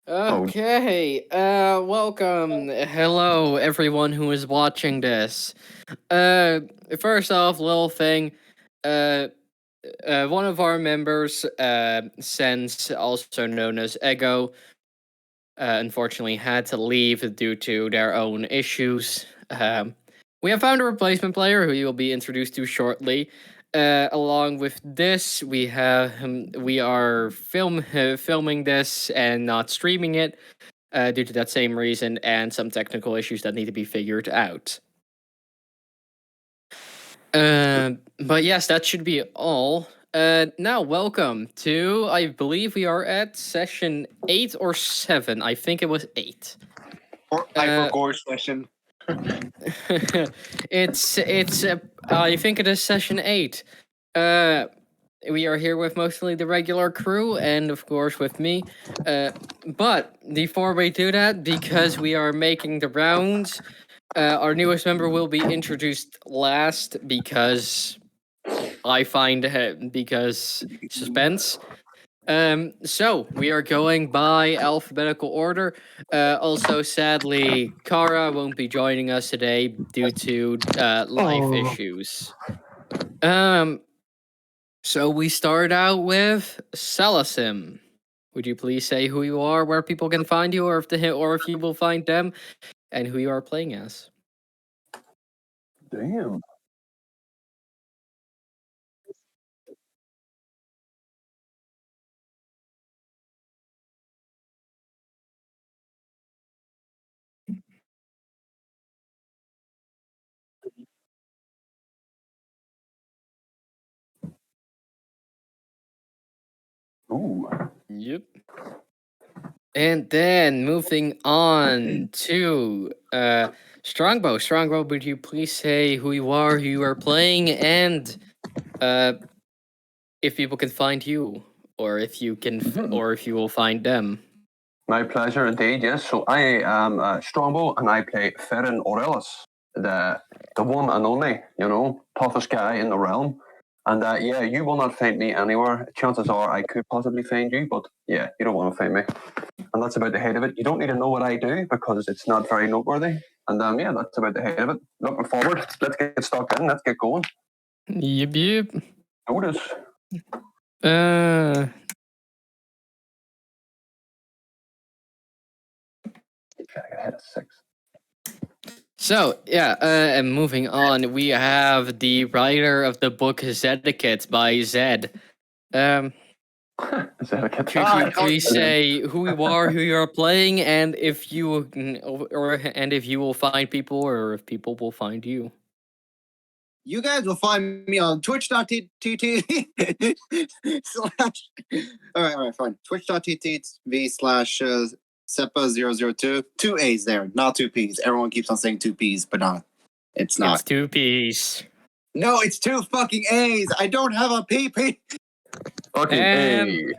Oh, Okay, welcome. Hello, everyone who is watching this. Uh, First off, little thing. Uh, One of our members, Sense, also known as Ego, unfortunately had to leave due to their own issues. We have found a replacement player who you will be introduced to shortly. Along with this, we are filming this and not streaming it due to that same reason and some technical issues that need to be figured out. But yes, that should be all. Now, welcome to, I believe we are at session 8 or 7. I think it was 8. or Hypergore session. I think it is session 8. We are here with mostly the regular crew and, of course, with me. But before we do that, because we are making the rounds, our newest member will be introduced last because because suspense. So we are going by alphabetical order. Also, sadly, Kara won't be joining us today due to life issues. So we start out with Salasim. Would you please say who you are, where people can find you, or if you will find them, and who you are playing as? Damn. Ooh. Yep. And then moving on to Strongbow. Strongbow, would you please say who you are playing, and if people can find you, or if you can, or if you will find them. My pleasure indeed, yes. So I am Strongbow and I play Ferran the one and only, toughest guy in the realm. And yeah, you will not find me anywhere. Chances are I could possibly find you, but yeah, you don't want to find me. And that's about the height of it. You don't need to know what I do because it's not very noteworthy. And yeah, that's about the height of it. Looking forward. Let's get stuck in. Let's get going. Yep. Notice. I had a 6. So yeah, and moving on, we have the writer of the book Zedekit by Zed. Could you please say who you are, who you are playing, and if you if you will find people, or if people will find you? You guys will find me on twitch.tv slash. All right, fine. Twitch.tv slash Seppa002. 2 A's there, not 2 P's. Everyone keeps on saying 2 P's, but not. It's not. It's 2 P's. No, it's 2 fucking A's. I don't have a PP. Okay.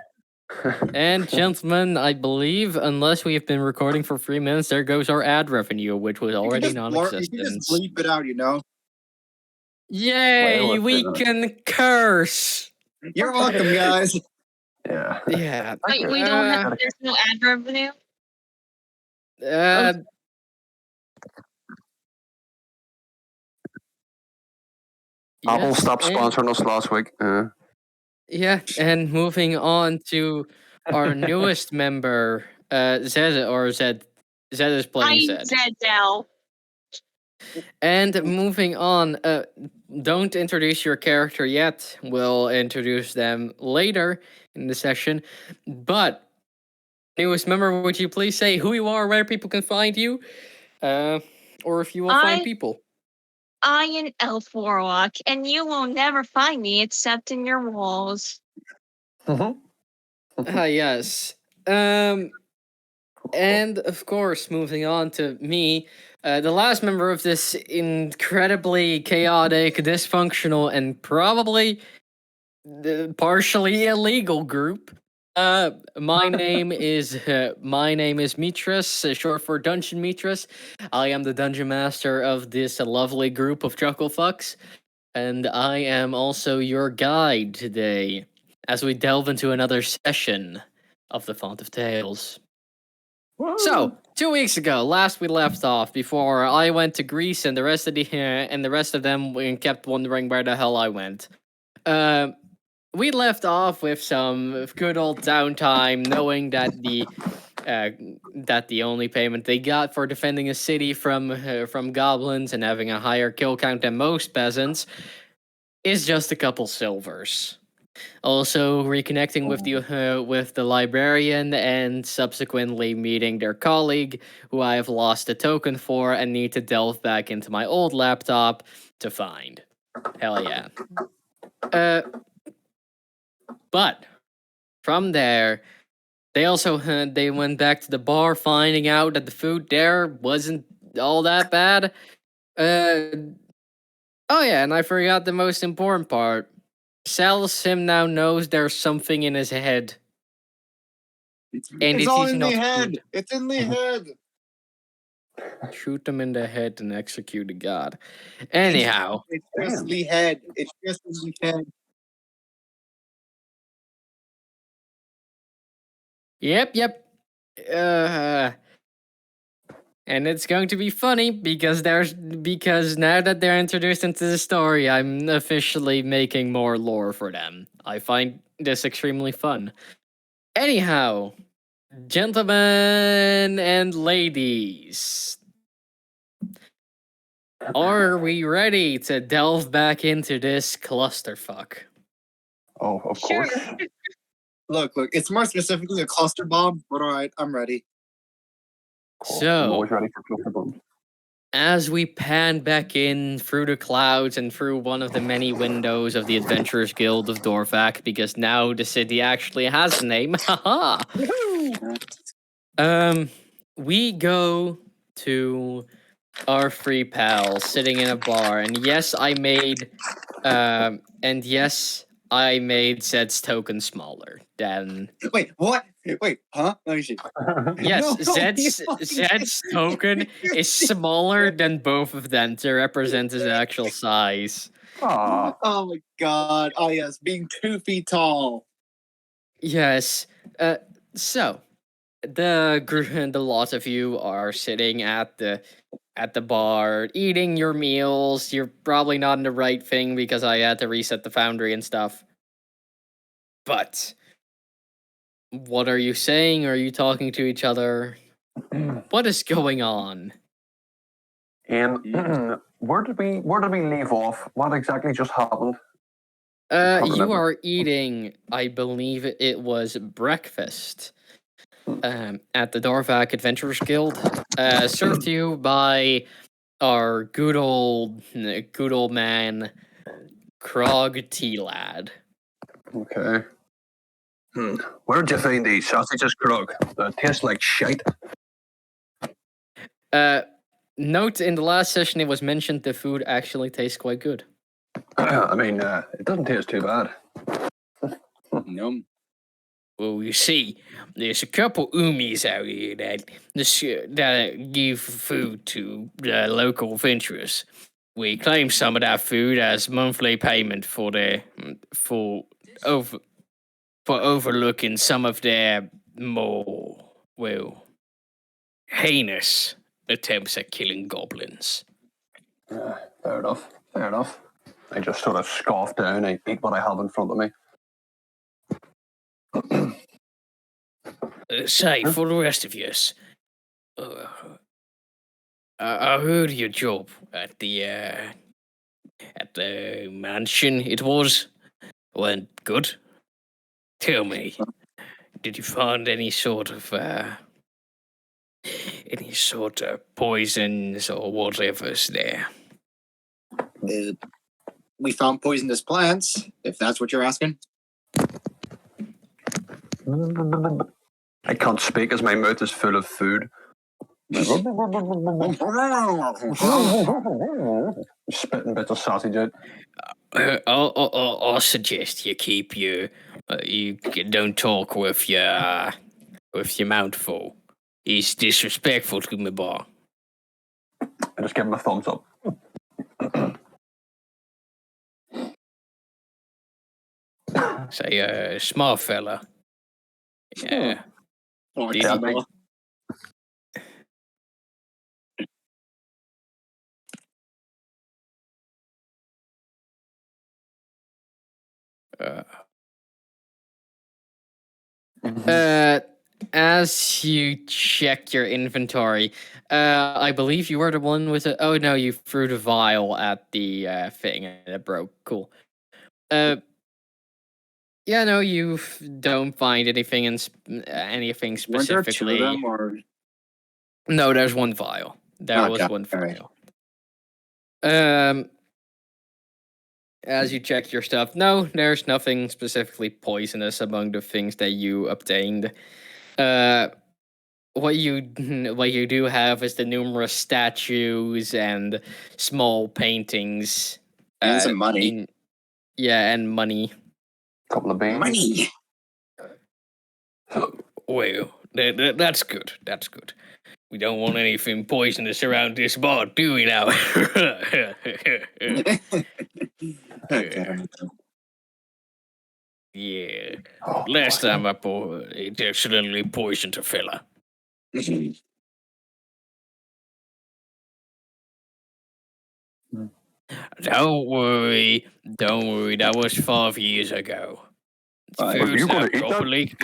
And gentlemen, I believe, unless we have been recording for 3 minutes, there goes our ad revenue, which was already non-existent. You can just bleep it out, Yay, we can curse! You're welcome, guys. Yeah. Yeah. Wait, we don't have, there's no ad revenue? Apple stopped sponsoring us last week. Yeah, and moving on to our newest member, Zed is playing Zed. Zed now. And moving on, don't introduce your character yet. We'll introduce them later in the session. But, newest member, would you please say who you are, where people can find you, or if you will find people? I am ElfWarlock, and you will never find me except in your walls. Yes. And of course, moving on to me, the last member of this incredibly chaotic, dysfunctional, and probably partially illegal group. My name is Mitras, short for Dungeon Mitras. I am the dungeon master of this lovely group of chucklefucks, and I am also your guide today as we delve into another session of the Font of Tales. So, 2 weeks ago, last we left off, before I went to Greece, and the rest of them kept wondering where the hell I went. We left off with some good old downtime, knowing that the only payment they got for defending a city from goblins and having a higher kill count than most peasants is just a couple silvers. Also, reconnecting with the librarian and subsequently meeting their colleague, who I have lost a token for and need to delve back into my old laptop to find. Hell yeah. But from there, they went back to the bar, finding out that the food there wasn't all that bad. Oh yeah, and I forgot the most important part. Salasim now knows there's something in his head. And It's it all is in not the head. good. It's in the head. Shoot them in the head and execute a god. Anyhow. It's just the head. It's just the head. Yep. And it's going to be funny because now that they're introduced into the story, I'm officially making more lore for them. I find this extremely fun. Anyhow, gentlemen and ladies, are we ready to delve back into this clusterfuck? Oh, of Sure. course. Look. It's more specifically a cluster bomb, but all right, I'm ready. I'm always ready for cluster bombs. As we pan back in through the clouds and through one of the many windows of the Adventurers Guild of Dorvac, because now the city actually has a name, haha! We go to our three pals sitting in a bar, and yes, I made Zed's token smaller than. Wait, what? Wait, huh? Let me see. Yes, No, you Zed's fucking- token is smaller than both of them to represent his actual size. Aw, Oh my god. Oh yes, being 2 feet tall. Yes. So the lot of you are sitting at the bar eating your meals. You're probably not in the right thing because I had to reset the foundry and stuff. But what are you saying? Are you talking to each other? What is going on? where did we leave off? What exactly just happened? Can't You remember. are eating, I believe it was breakfast, at the Dorvac Adventurers Guild, served to you by our good old man, Krog Tea Lad. Okay. Where did you find these sausages, Krog? They taste like shite. Note in the last session it was mentioned the food actually tastes quite good. I mean, it doesn't taste too bad. No. Well, you see, there's a couple umis out here that give food to local adventurers. We claim some of that food as monthly payment for overlooking some of their more, well, heinous attempts at killing goblins. Fair enough. I just sort of scoff down. I eat what I have in front of me. Say, for the rest of us, I heard your job at the mansion. It went good. Tell me, did you find any sort of poisons or whatever's there? We found poisonous plants, if that's what you're asking. I can't speak as my mouth is full of food. Spitting bits of sausage out. I'll suggest you keep you don't talk with your mouth full. He's disrespectful to my bar. I just give him a thumbs up. Say, small fella. Yeah. Oh, Did yeah, he- Uh, Mhm. as you check your inventory, I believe you were the one with the. Oh no, you threw the vial at the thing and it broke. Cool. Yeah, no, you don't find anything anything Weren't there two of specifically. them, or No, there's one vial. There was okay, one all right. vial. As you check your stuff, no, there's nothing specifically poisonous among the things that you obtained. What you what you do have is the numerous statues and small paintings. And some money. And money. Couple of beans. Money. Well, that's good. That's good. We don't want anything poisonous around this bar, do we now? Okay. Yeah. Oh, Last boy. time it accidentally poisoned a fella. Don't worry. Don't worry. That was 5 years ago. Fine. Are you Food's now gonna eat that? properly.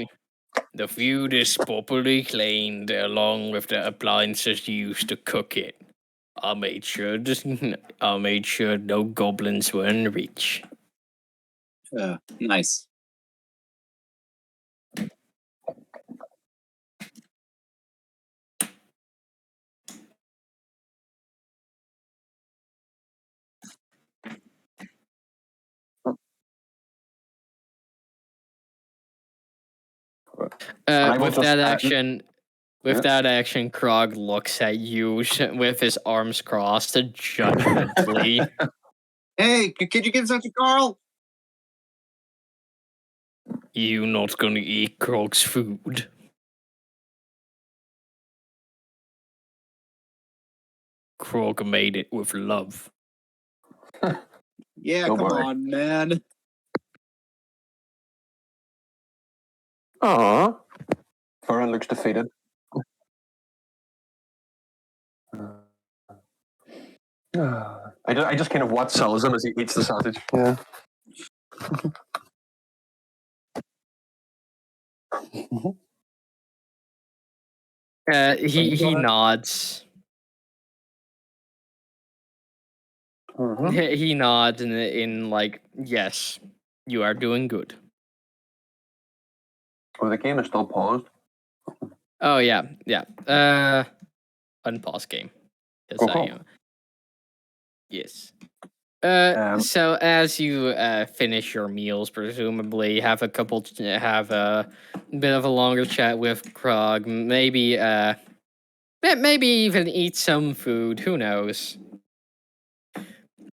The food is properly cleaned along with the appliances used to cook it. I made sure no goblins were in reach. Nice. I will With just that add- action, Yeah. Krog looks at you with his arms crossed judgmentally. Hey, could you give some to Carl? You not gonna eat Krog's food? Krog made it with love. Yeah, Don't come worry. on, man. Aw. Ferran looks defeated. I just kind of watch Salasim as he eats the sausage. Yeah. He nods. Mhm. He nods in like, yes, you are doing good. Oh, the game is still paused. Oh yeah. Unpause game. Yes, Oh, I cool. am. Yes. Um, So as you finish your meals, presumably have a bit of a longer chat with Krog, maybe maybe even eat some food. Who knows?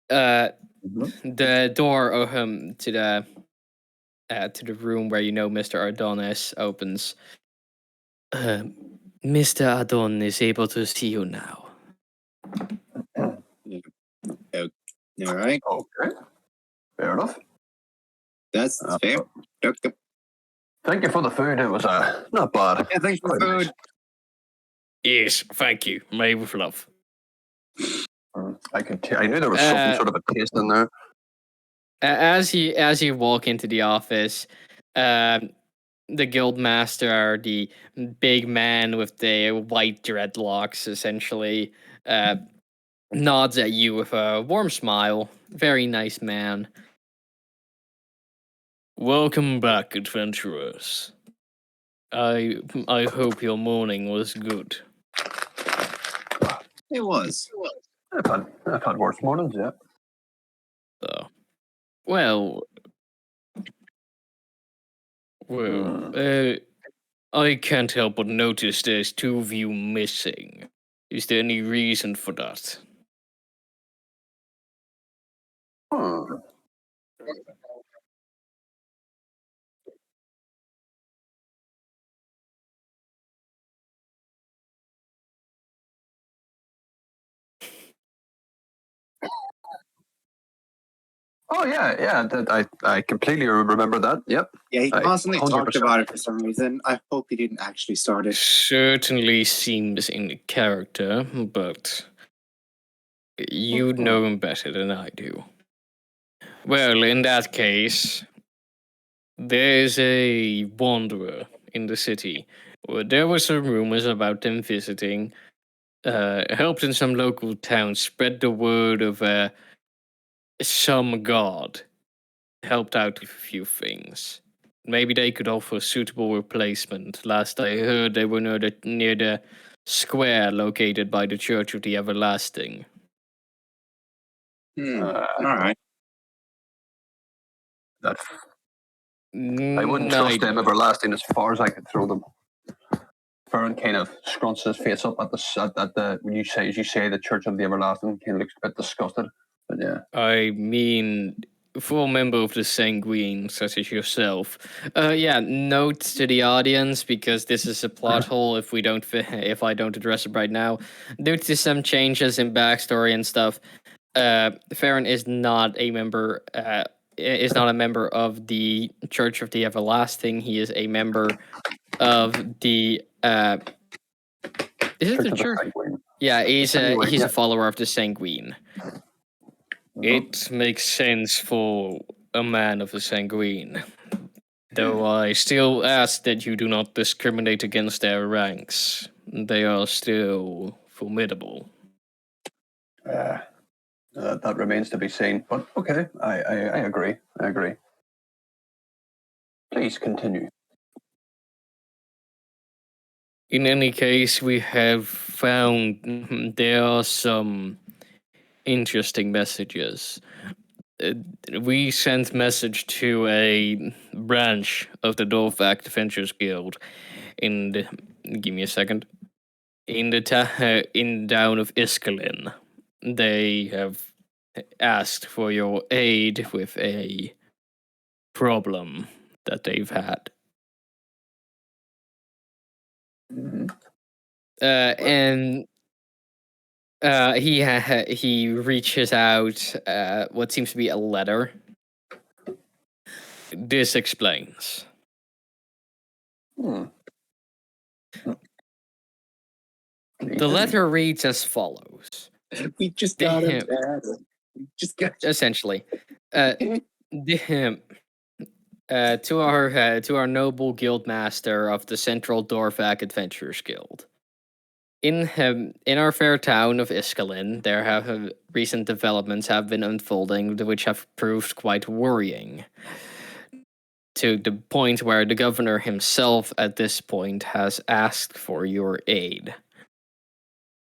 The door to the room where you know Mr. Adonis opens. Mr. Adon is able to see you now. All right. Okay. Fair enough. That's fair. Okay. Thank you for the food. It was not bad. Yeah, thanks for the Quite nice. food. Yes, thank you. Made with love. I knew there was something sort of a taste in there. As you walk into the office, the guild master, the big man with the white dreadlocks, essentially, nods at you with a warm smile. Very nice man. Welcome back, adventurers. I hope your morning was good. It was. I've had worse mornings, yeah. Well, I can't help but notice there's two of you missing. Is there any reason for that? Hmm. Oh yeah. I completely remember that. Yep. Yeah, he I constantly talked 100%. about it for some reason. I hope he didn't actually start it. Certainly seems in character, but you know him better than I do. Well, in that case, There's a wanderer in the city. There were some rumors about them visiting. Helped in some local towns spread the word of some god. Helped out with a few things. Maybe they could offer a suitable replacement. Last I heard, they were near the square located by the Church of the Everlasting. All right. That I wouldn't trust them everlasting as far as I could throw them. Ferran kind of scrunches his face up at the when you say the Church of the Everlasting, kind of looks a bit disgusted. But yeah, I mean, for a member of the Sanguine, such as yourself. Yeah, note to the audience, because this is a plot hole if I don't address it right now. Due to some changes in backstory and stuff, Ferran is not a member. Is not a member of the Church of the Everlasting. He is a member of the. Is it the of church? Sanguine. Yeah, he's Yeah. a follower of the Sanguine. It makes sense for a man of the Sanguine. Though I still ask that you do not discriminate against their ranks. They are still formidable. That remains to be seen. But okay, I agree. I agree. Please continue. In any case, we have found there are some interesting messages. We sent message to a branch of the Dorfak Adventures Guild in the, give me a second, in the town of Iskalin. They have asked for your aid with a problem that they've had. Mhm. And he reaches out what seems to be a letter. This explains. Hmm. The letter reads as follows. We just got it, Dad. We just got Essentially, to our noble guild master of the Central Dorfak Adventurers Guild. In our fair town of Iskalin, there have recent developments have been unfolding which have proved quite worrying. To the point where the governor himself at this point has asked for your aid.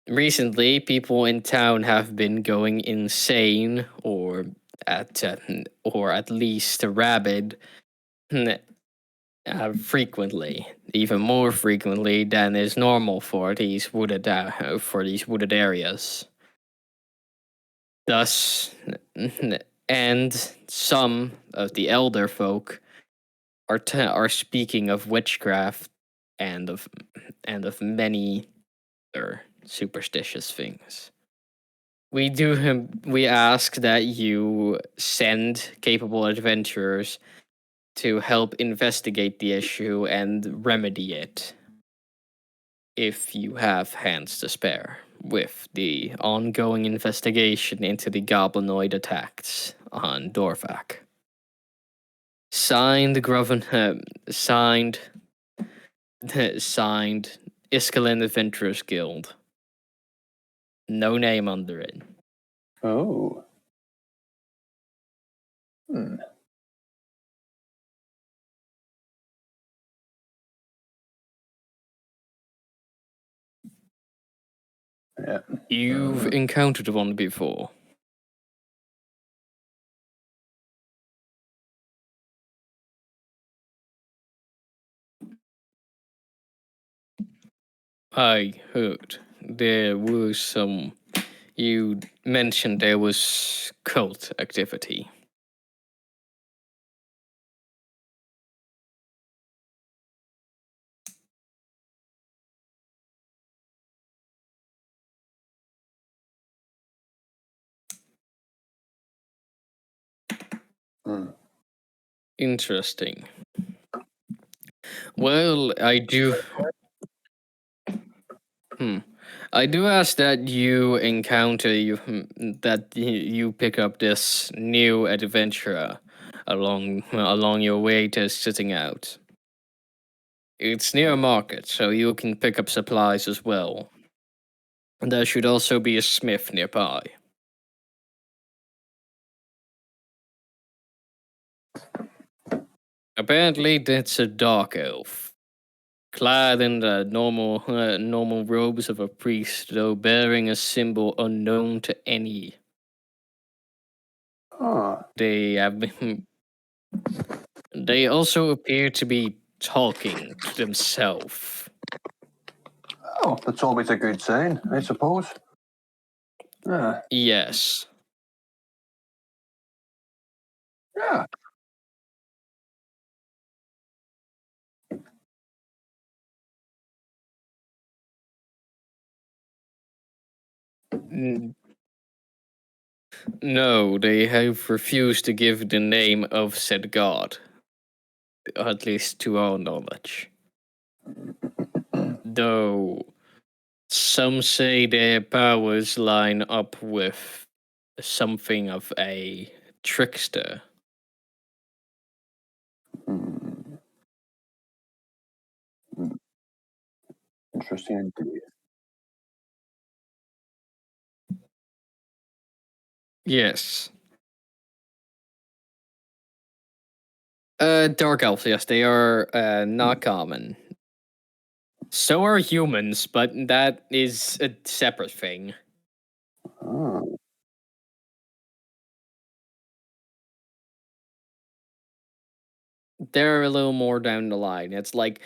Recently, people in town have been going insane, or at least rabid, frequently, even more frequently than is normal for these wooded areas. Thus, and some of the elder folk are speaking of witchcraft and of many other superstitious things. We ask that you send capable adventurers to help investigate the issue and remedy it, if you have hands to spare, with the ongoing investigation into the goblinoid attacks on Dorfak. Signed, signed Iskalin Adventurers Guild. No name under it. Oh. Yeah. You've encountered one before. I heard there was some. You mentioned there was cult activity. Interesting. Well, I do. I do ask that you encounter that you pick up this new adventurer. along your way to sitting out. It's near a market, so you can pick up supplies as well. And there should also be a smith nearby. Apparently, that's a dark elf, clad in the normal robes of a priest, though bearing a symbol unknown to any. Oh, They also appear to be talking to themselves. oh, that's always a good sign, I suppose. Yeah. Yes. Yeah. No, they have refused to give the name of said god. At least to our knowledge. Though some say their powers line up with something of a trickster. Hmm. Interesting indeed. Yes. Dark elves, yes, they are not common. So are humans, but that is a separate thing. Oh. They're a little more down the line. It's like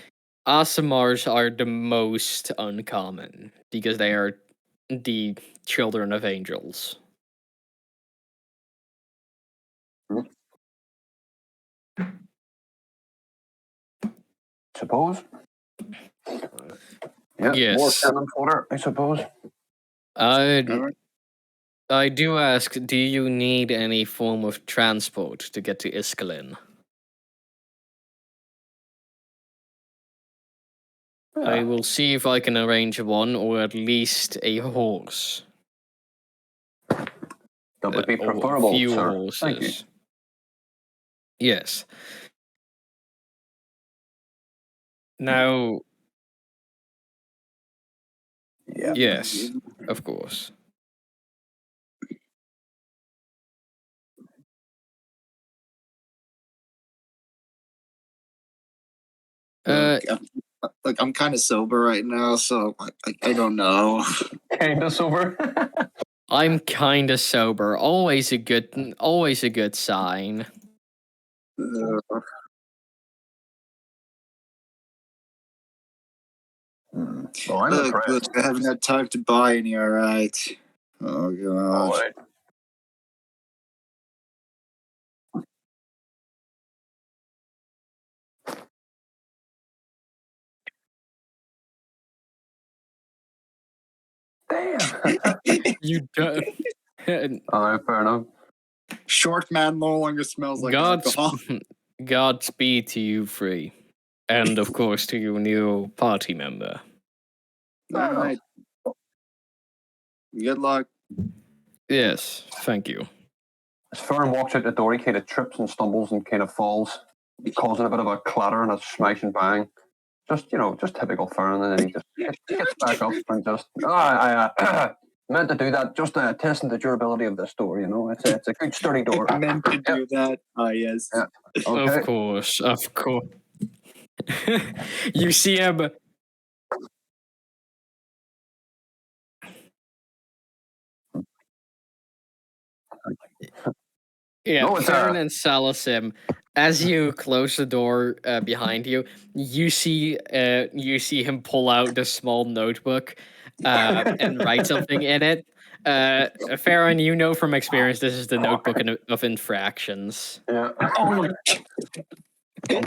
Asimars are the most uncommon because they are the children of angels. Suppose. Yeah, Yes. more cannon fodder, I suppose. I do ask, do you need any form of transport to get to Iskalin? I will see if I can arrange one, or at least a horse. That would be Or preferable, few sir. horses. Thank you. Yes. Now, Yeah. yes, of course. Look, I'm kind of sober right now, so I don't know. Kind of sober. I'm kinda sober. Always a good sign. Well, I'm Look, impressed. I haven't had time to buy any. All right. Oh god. All right. Damn. You don't. All right, fair enough. Short man no longer smells like alcohol. Godspeed to you three. And of course to your new party member. All right. Good luck. Yes, thank you. As Ferran walks out the door, he kind of trips and stumbles and kind of falls, causing a bit of a clatter and a smash and bang. Just typical Ferran, and then he just gets back up and just. I meant to do that. Just testing the durability of this door. It's a good sturdy door. I meant to do that. Yes. Yeah. Okay. Of course. You see him. Yeah, No, it's Ferran and Salasim. As you close the door behind you, you see him pull out the small notebook and write something in it. Ferran, you know from experience this is the notebook of infractions. Yeah. I'm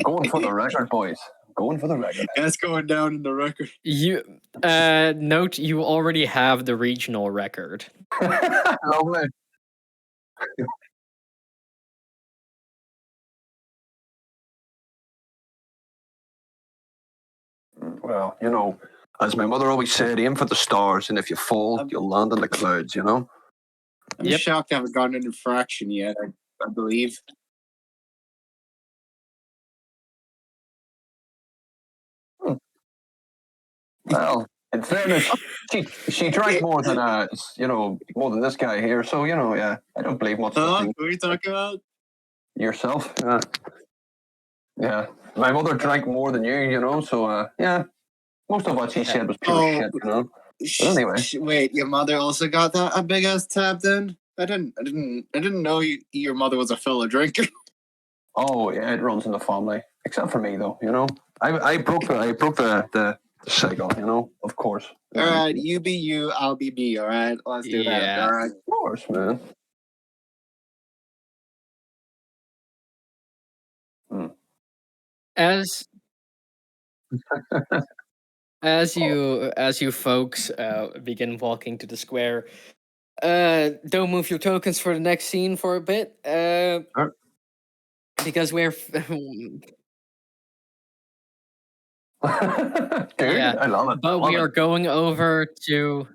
going for the record, boys. Going for the record. That's going down in the record. You note you already have the regional record. Lovely. Well, as my mother always said, aim for the stars, and if you fall, you'll land in the clouds, I'm Yep. shocked I haven't gotten an infraction yet, I believe. Well, in fairness, she drank more than more than this guy here. So yeah, I don't believe much of the Huh? thing. Who are you talking about? Yourself. Yeah, my mother drank more than you. So yeah, most of what she said was pure Oh, shit. But anyway, wait, your mother also got that a big ass tab then? I didn't know your mother was a fellow drinker. oh yeah, it runs in the family, except for me though. I broke the cycle. Of course. All right, you be you, I'll be me. All right, let's do that. Yeah. All right. Of course, man. As you folks begin walking to the square, don't move your tokens for the next scene for a bit. Because we're Dude, yeah, I love it. but we are going over to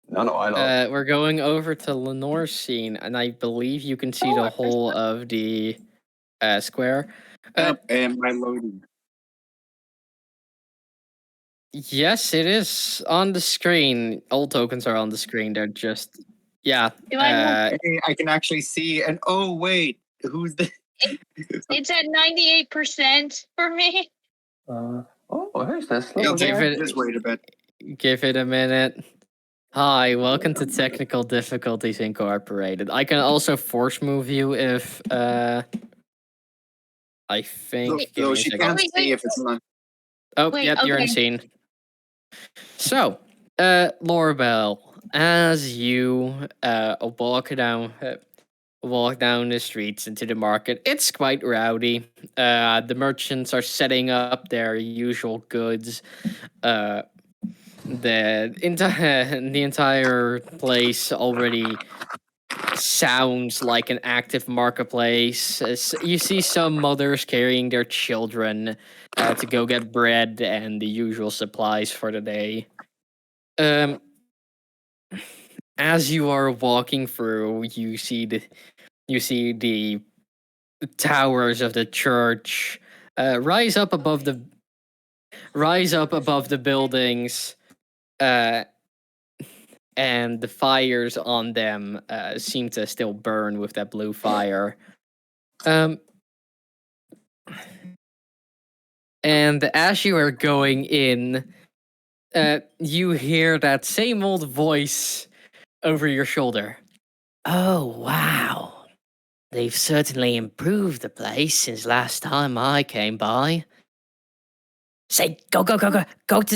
No, I love it. we're going over to Lenore's scene, and I believe you can see the whole of the square. Yep, and my loading. Yes, it is on the screen. All tokens are on the screen. They're just yeah. Do I have- Hey, I can actually see. And oh wait, who's the? It's at 98% for me. Who's this? It'll little take- give guy? it- Just wait a bit. Give it a minute. Hi, welcome to Technical Difficulties Incorporated. I can also force move you if I think. give Though me a she second. can't Wait, see wait. if it's not. Oh, Wait, yep, you're in okay. scene. So, Laurabelle, as you walk down the streets into the market, it's quite rowdy. The merchants are setting up their usual goods. The entire place already sounds like an active marketplace. You see some mothers carrying their children to go get bread and the usual supplies for the day. As you are walking through, you see the towers of the church rise up above the buildings, and the fires on them seem to still burn with that blue fire. And as you are going in, you hear that same old voice over your shoulder. Oh, wow. They've certainly improved the place since last time I came by. Say, go to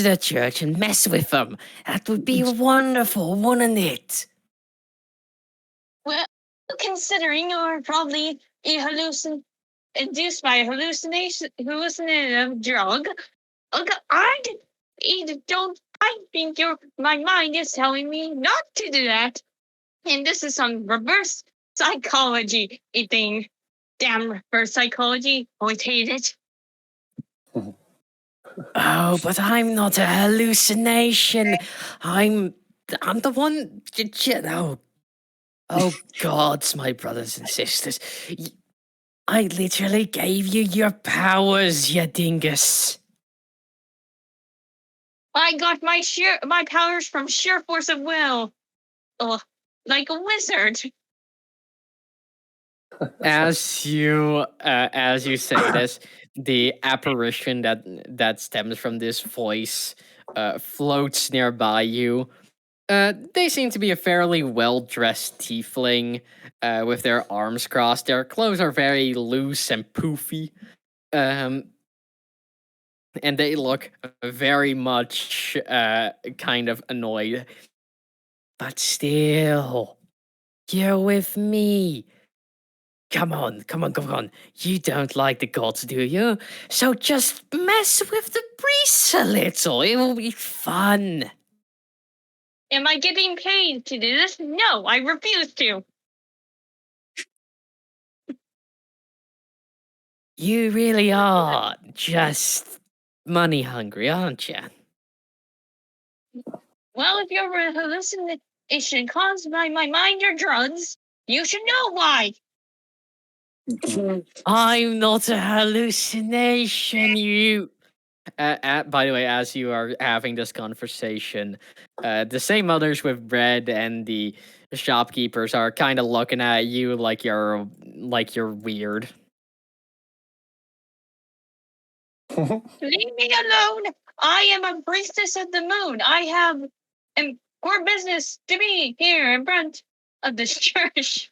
the church and mess with them. That would be wonderful, wouldn't it? Well, considering you're probably induced by a hallucinative drug, I think my mind is telling me not to do that. And this is some reverse psychology thing. Damn reverse psychology. Always hate it. Oh, but I'm not a hallucination. I'm the one. Oh gods, my brothers and sisters. I literally gave you your powers, you dingus. I got my powers from sheer force of will. Like a wizard. As you say this, the apparition that stems from this voice floats nearby you. They seem to be a fairly well-dressed tiefling with their arms crossed. Their clothes are very loose and poofy. And they look very much kind of annoyed. But still, you're with me. Come on. You don't like the gods, do you? So just mess with the priests a little. It will be fun. Am I getting paid to do this? No, I refuse to. You really are just money hungry, aren't you? Well, if you're a hallucination caused by my mind or drugs, you should know why. I'm not a hallucination, you. By the way, as you are having this conversation, the same others with bread and the shopkeepers are kind of looking at you like you're weird. Leave me alone. I am a priestess of the moon. I have core business to be here in front of this church.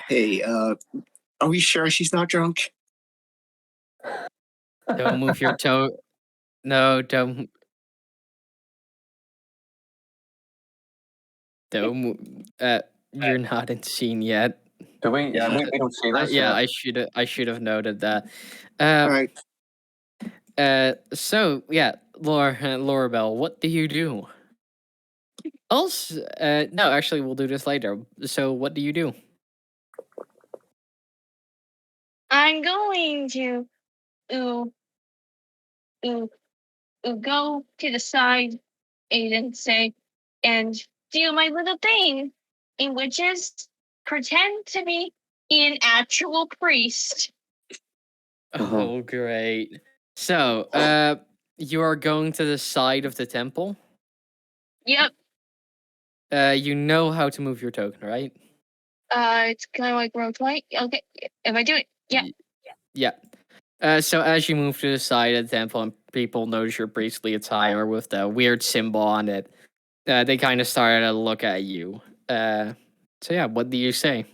Hey, are we sure she's not drunk? Don't move your toe. No, don't. Don't move. You're not in scene yet. Do we? Yeah, we don't see this. Yeah, I should have noted that. All right. So yeah, Laurabelle, what do you do? Also, no, actually, we'll do this later. So, what do you do? I'm going to go to the side and say and do my little thing, in which is pretend to be an actual priest. Oh, great. So, you are going to the side of the temple. Yep. You know how to move your token, right? It's kind of like rotate. Okay, if I do it, yeah. Yeah. So as you move to the side of the temple and people notice your priestly attire with the weird symbol on it, they kind of start to look at you. So yeah, what do you say?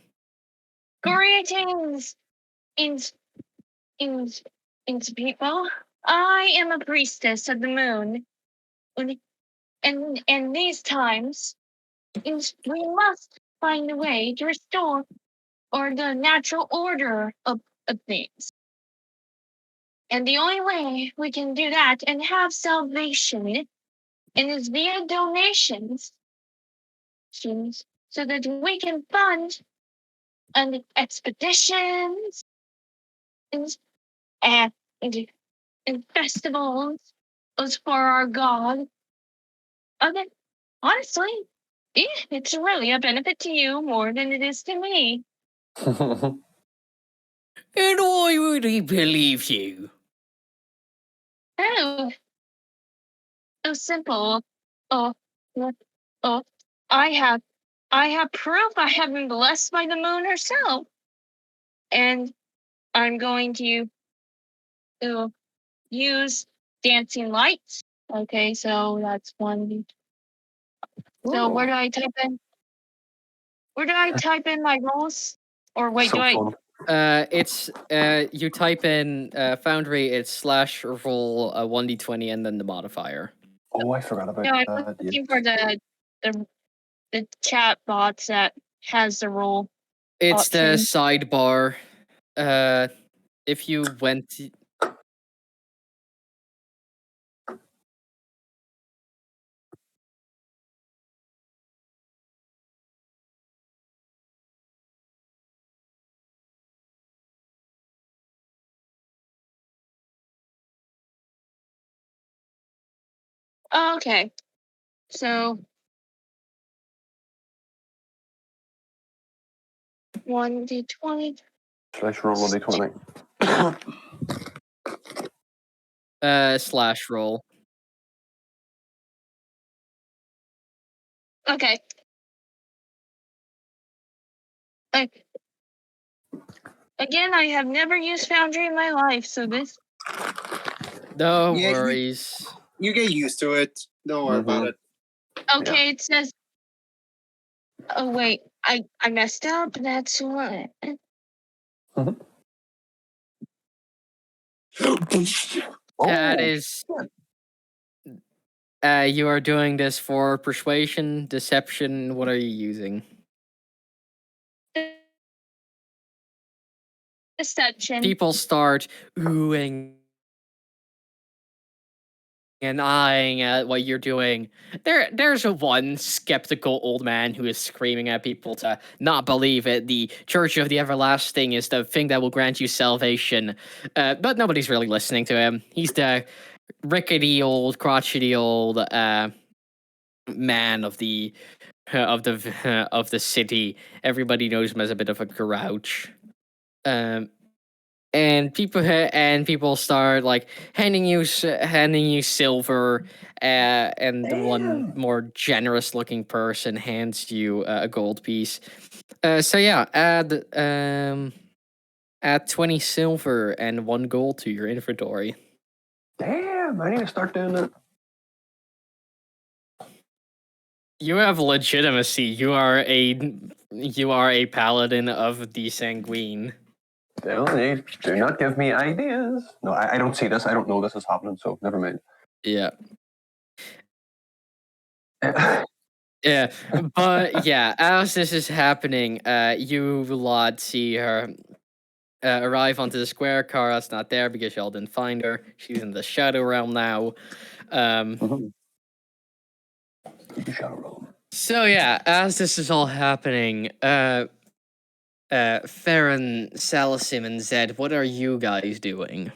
Greetings, in people. I am a priestess of the moon, and these times, we must find a way to restore or the natural order of things. And the only way we can do that and have salvation and is via donations, so that we can fund expeditions and, and, and festivals for our God. Okay, honestly, it's really a benefit to you more than it is to me. And why would he believe you? Oh, simple. Oh, oh, I have proof. I have been blessed by the moon herself, and I'm going to use dancing lights. Okay, so that's one. So where do I type in? Where do I type in my roles? Or wait, So do I? fun. It's you type in Foundry. It's /roll 1d20 and then the modifier. Oh, I forgot about No, I'm that. looking for the chat box that has the role. It's the Option. sidebar. If you went. Okay, so 1d20. Slash roll on d20. /roll. Okay. Again, I have never used Foundry in my life, so this. No Yeah, worries. You get used to it. Don't worry about it. Okay, it says. Oh wait, I messed up. That's what. That is. You are doing this for persuasion, deception. What are you using? Deception. People start oohing and eyeing at what you're doing. There's a one skeptical old man who is screaming at people to not believe it. The Church of the Everlasting is the thing that will grant you salvation. But nobody's really listening to him. He's the rickety old, crotchety old man of the of the city. Everybody knows him as a bit of a grouch. and people start like handing you silver, and the one more generous looking person hands you a gold piece. So yeah, add 20 silver and 1 gold to your inventory. Damn, I need to start doing that. You have legitimacy. You are a paladin of the Sanguine. Do not give me ideas. No, I don't see this. I don't know this is happening, so never mind. Yeah. Yeah, but yeah, as this is happening, you lot see her arrive onto the square. Kara's not there because y'all didn't find her. She's in the Shadow Realm now. Shadow Realm. So yeah, as this is all happening, Ferran, Salasim, and Zed, what are you guys doing?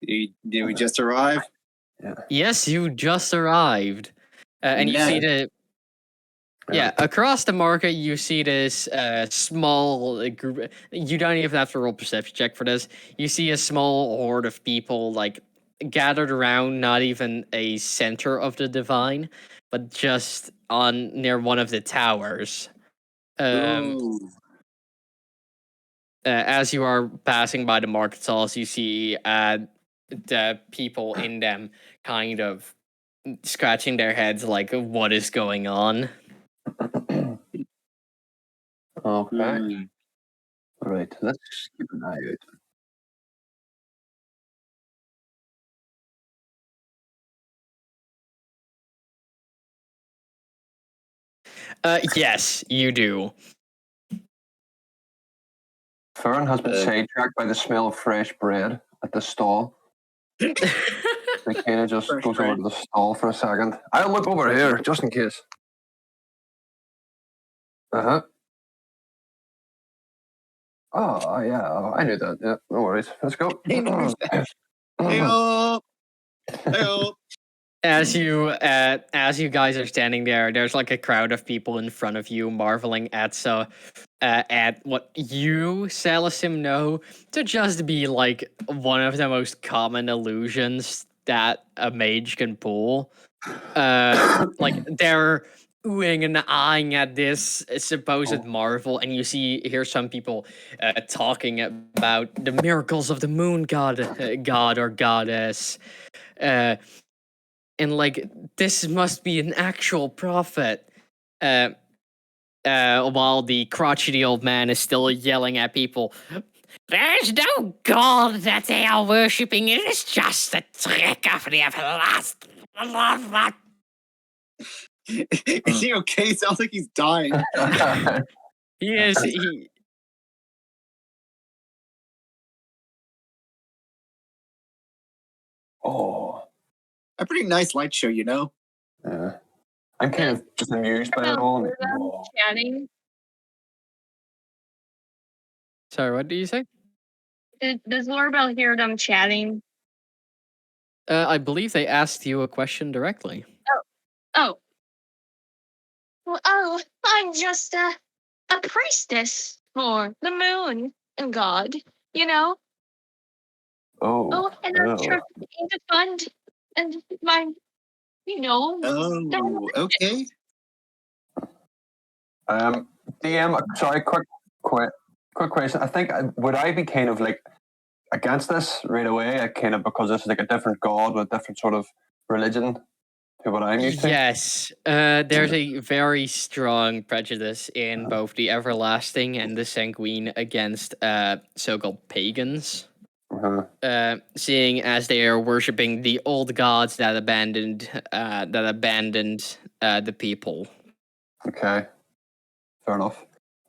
Did we just arrive? Yeah. Yes, you just arrived, and you see the. Yeah, across the market, you see this small group. You don't even have to roll perception check for this. You see a small horde of people like gathered around, not even a center of the divine, but just on near one of the towers. As you are passing by the market stalls, you see the people in them kind of scratching their heads, like, "What is going on?" Okay. Right. Let's keep an eye out. Yes, you do. Ferran has been sidetracked by the smell of fresh bread at the stall. He kind of just Fresh goes bread. over to the stall for a second. I'll look over here, just in case. Uh-huh. Oh, yeah, I knew that. Yeah, no worries. Let's go. Hey-o! Hey-o! As you guys are standing there, there's like a crowd of people in front of you marveling at what you, Salasim, know to just be like one of the most common illusions that a mage can pull. Like they're oohing and eyeing at this supposed marvel, and you hear some people talking about the miracles of the moon god or goddess. And like this must be an actual prophet. While the crotchety old man is still yelling at people, "There's no god that they are worshipping. It is just a trick of the everlasting." Is he okay? It sounds like he's dying. He is. He. Oh. A pretty nice light show, you know? Yeah. I'm kind of just amused by it all. Chatting. Sorry, what do you say? Does Lorbel hear them chatting? I believe they asked you a question directly. Oh. Well, I'm just a priestess for the moon and God, you know? Oh. And I'm trying to fund and my, Oh, okay. DM, sorry, quick question. I think, would I be kind of like against this right away? Kind of because this is like a different god with a different sort of religion to what I'm used to? Yes, there's a very strong prejudice in both the Everlasting and the Sanguine against so-called pagans. Seeing as they are worshipping the old gods that abandoned the people. Okay, fair enough.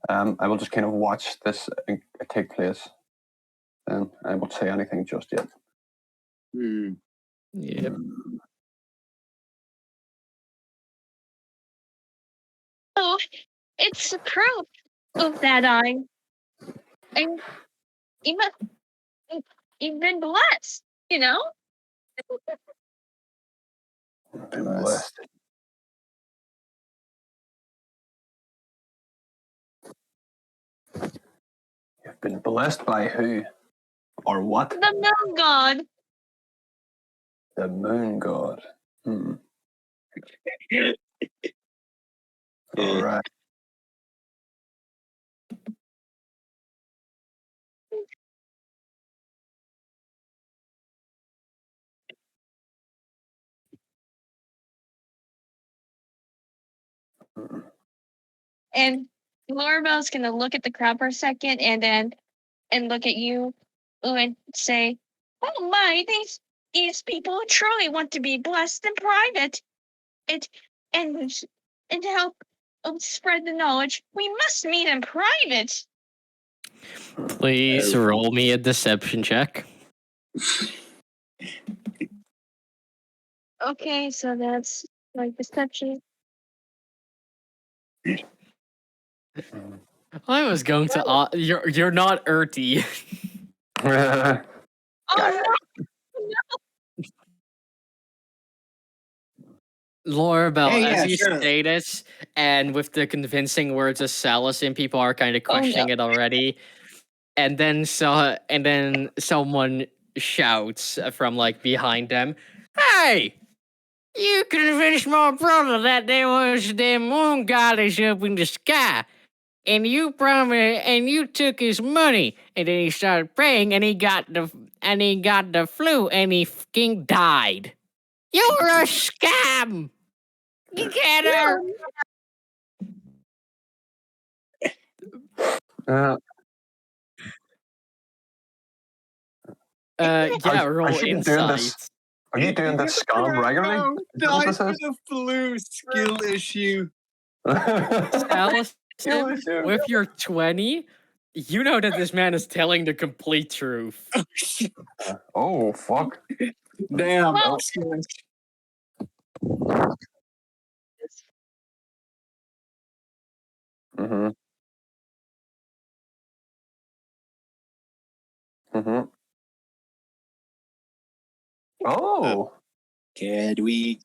I will just kind of watch this take place, and I won't say anything just yet. Yep. Oh, it's a proof of that I'm even blessed, you know? Been blessed. You've been blessed by who? Or what? The moon god. The moon god. All right. And Lorabelle's gonna look at the crowd for a second and look at you and say, "Oh my, these people truly want to be blessed in private. It and to help spread the knowledge, we must meet in private." Please roll me a deception check. Okay, so that's like deception. I was going to. You're not Erty. Oh no! Lorabelle, Hey, as yeah, you sure. say this, and with the convincing words of Salasim, people are kind of questioning it already. And then someone shouts from like behind them, "Hey! You convinced my brother that there was the moon goddess up in the sky. And you promised, and you took his money, and then he started praying, and he got the flu, and he fucking died. You're a scam. You get her." Yeah, Are roll you doing insight. this? Are you doing this scam regularly? No, Is that what died this for is? the flu skill issue. Alice, Skill issue. with your 20, you know that this man is telling the complete truth. Oh, fuck. Damn. Well, skill issue. Mm-hmm. Mm-hmm. Oh. Could we?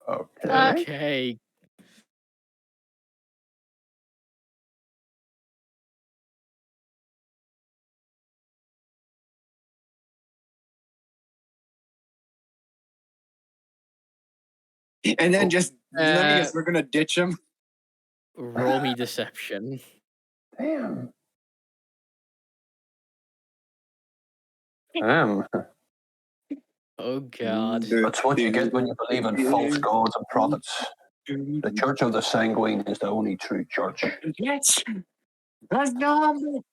Okay. Okay. And then just let me Uh, guess, we're gonna ditch him. Roll me deception. Damn. Oh god. That's what you get when you believe in false gods and prophets. The Church of the Sanguine is the only true church. Yes. Let's go.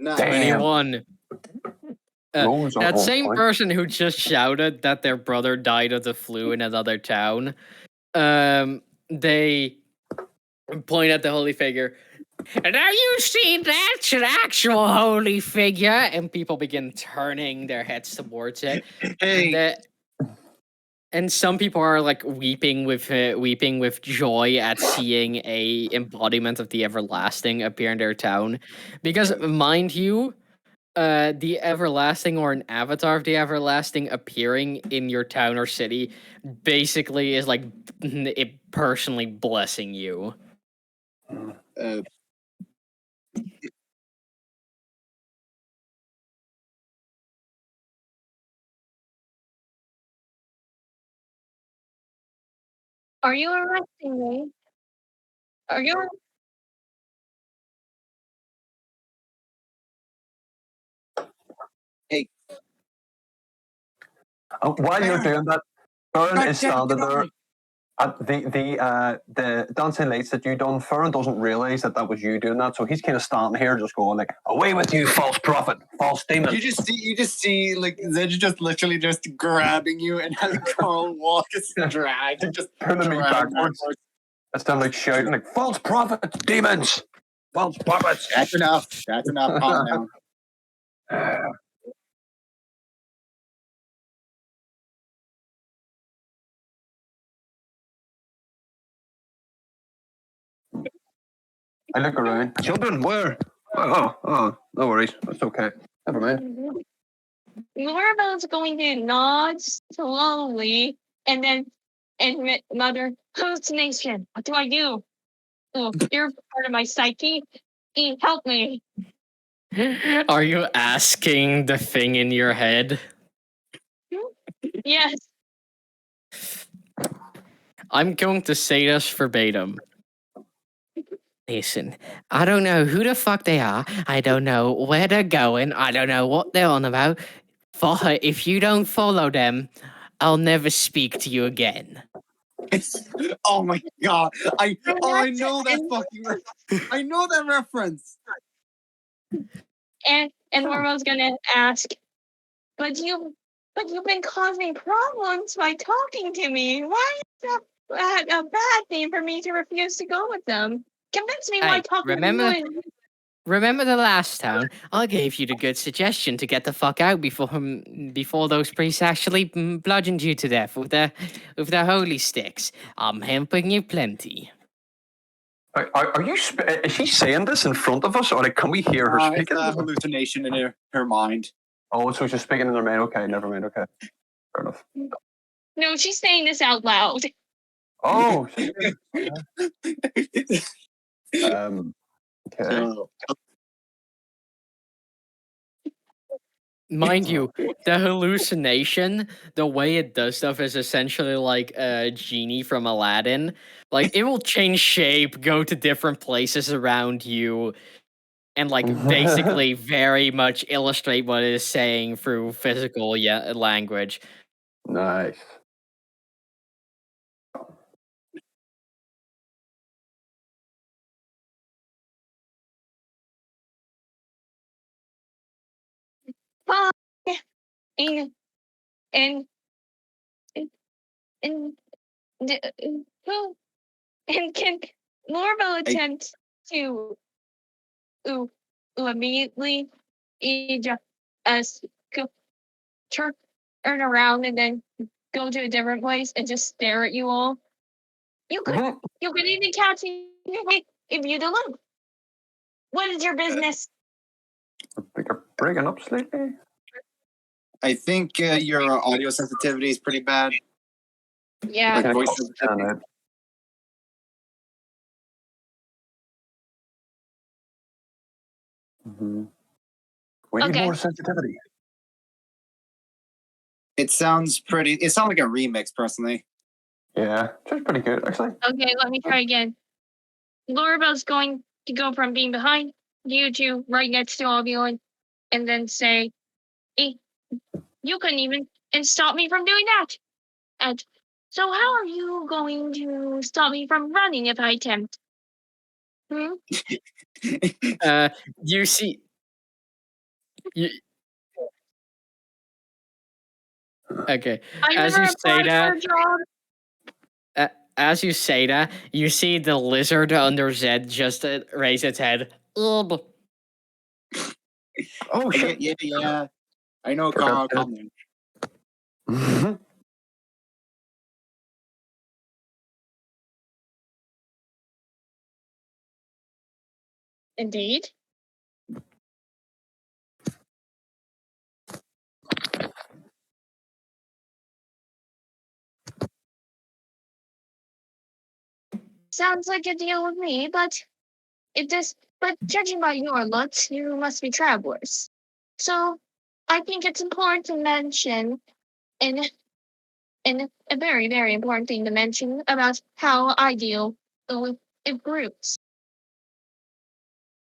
Damn. 21. Rolls are That on same point. person who just shouted that their brother died of the flu in another town, they point at the holy figure. "And now you see that's an actual holy figure," and people begin turning their heads towards it. Hey. And some people are like weeping with joy at seeing a embodiment of the everlasting appear in their town, because mind you, the everlasting or an avatar of the everlasting appearing in your town or city basically is like it personally blessing you. are you arresting me? Are you? Hey. While you're doing that, Ferran is standing there. It The dancing lights that you done, Ferran doesn't realise that was you doing that, so he's kind of standing here, just going like, "Away with you, false prophet, false demon!" You just see, like Zedge just literally just grabbing you and having Carl walk as drag, just Pulling me drag backwards. Instead of like shouting like, "False prophets, demons, false prophets." That's enough. That's enough. Calm down. I look around. Children, where? Oh, no worries. That's okay. Never mind. Marvel's going to nod slowly and then mutter, hallucination. What do I do? Oh, you're part of my psyche. Help me. Are you asking the thing in your head? Yes. I'm going to say this verbatim. Listen, I don't know who the fuck they are. I don't know where they're going. I don't know what they're on about. But if you don't follow them, I'll never speak to you again. Oh my god! I know that And- fucking. I know that reference. And Marvel's gonna ask, but you've been causing problems by talking to me. Why is that a bad thing for me to refuse to go with them? Convince me why Hey, talking to you is. remember the last town? I gave you the good suggestion to get the fuck out before those priests actually bludgeoned you to death with their holy sticks. I'm helping you plenty. Are you? Is she saying this in front of us, or like, can we hear her It's speaking? a hallucination in her mind. Oh, so she's speaking in her mind. Okay, never mind. Okay, fair enough. No, she's saying this out loud. Oh, okay. So, Mind you, the hallucination, the way it does stuff is essentially like a genie from Aladdin. Like, it will change shape, go to different places around you, and like basically very much illustrate what it is saying through physical language. Nice. Bye. And and and and can Marvel attempt to immediately just turn around and then go to a different place and just stare at you all? You could even catch me if you don't look. What is your business? You're breaking up slightly. I think your audio sensitivity is pretty bad. Yeah. Like Okay, voice cool. sensitivity. We need Okay. more sensitivity. It sounds pretty. It sounds like a remix, personally. Yeah, just pretty good actually. Okay, let me try again. Lorabelle's going to go from being behind you to right next to all of you and then say, hey, you couldn't even and stop me from doing that. And so how are you going to stop me from running if I attempt? You see, okay. I As never you say applied for that, a job. as you say that, you see the lizard under Zed just raise its head. Oh shit! Yeah. I know. Forgot Calm down. Indeed. Sounds like a deal with me, but judging by your looks, you must be travelers. So I think it's important to mention and a very, very important thing to mention about how I deal with groups.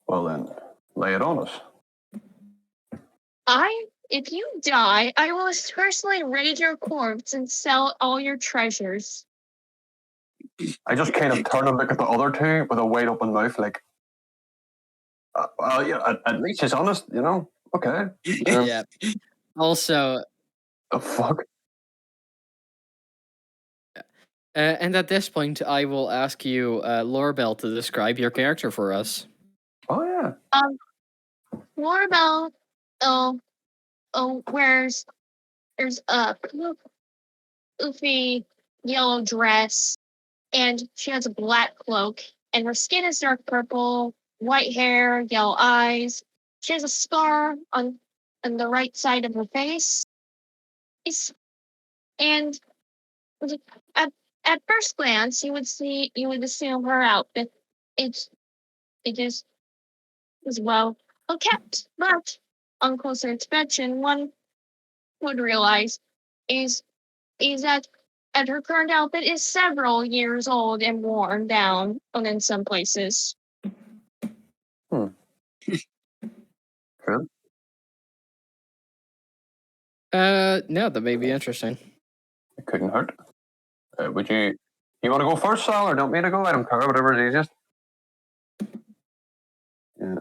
Well then, lay it on us. If you die, I will personally raid your corpse and sell all your treasures. I just kind of turn and look at the other two with a wide open mouth, like, well, yeah, at least he's honest, you know? Okay. Yeah. Also, The fuck? and at this point, I will ask you, Lorabelle, to describe your character for us. Oh, yeah. Lorabelle, wears a poofy yellow dress, and she has a black cloak, and her skin is dark purple, white hair, yellow eyes. She has a scar on on the right side of her face. And at at first glance, you would assume her outfit it it is well kept, but on closer inspection, one would realize is is that her current outfit is several years old and worn down, and in some places. True. No, that may be interesting. It couldn't hurt. Would you want to go first, Sal, or don't me to go? I don't care. Whatever is easiest. Yeah.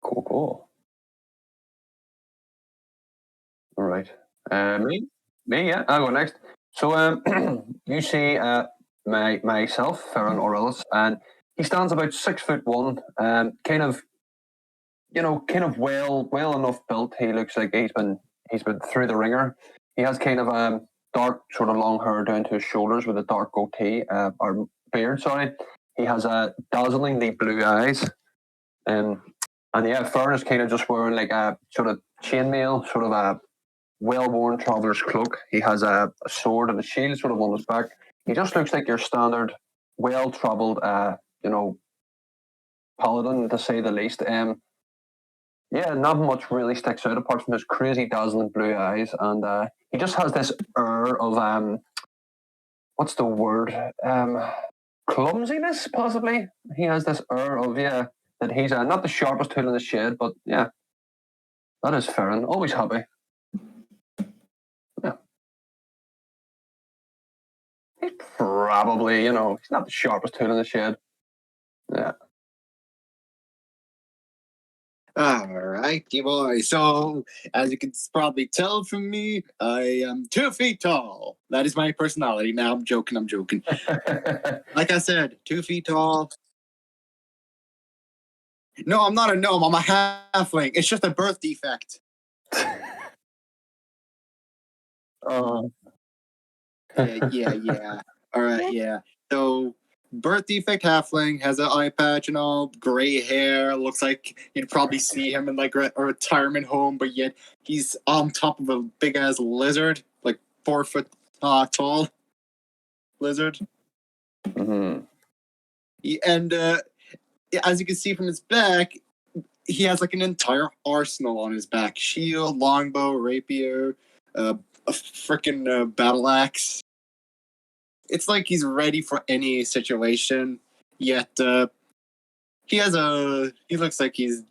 Cool. All right. Me, yeah. I'll go next. So, you see, myself, Ferran Orellis, and he stands about 6'1". Kind of, well enough built. He looks like he's been through the ringer. He has kind of dark, sort of long hair down to his shoulders with a dark goatee, or beard. Sorry. He has dazzlingly blue eyes. And yeah, Ferran is kind of just wearing like a sort of chainmail, sort of a well-worn traveller's cloak. He has a sword and a shield sort of on his back. He just looks like your standard, well-travelled, paladin, to say the least. Yeah, not much really sticks out apart from his crazy, dazzling blue eyes, and he just has this air of what's the word? Clumsiness, possibly. He has this air of that he's not the sharpest tool in the shed, but yeah, that is Ferran. Always happy. Yeah. He's probably, he's not the sharpest tool in the shed. Yeah. All right, boy. So, as you can probably tell from me, I am 2 feet tall. That is my personality. Now I'm joking. Like I said, 2 feet tall. No, I'm not a gnome. I'm a halfling. It's just a birth defect. Yeah. All right, yeah. So, birth defect halfling has an eye patch and all, gray hair. Looks like you'd probably see him in like a retirement home, but yet he's on top of a big ass lizard, like 4 foot tall lizard. Mm-hmm. And as you can see from his back, he has like an entire arsenal on his back: shield, longbow, rapier, a freaking battle axe. It's like he's ready for any situation. Yet he looks like he's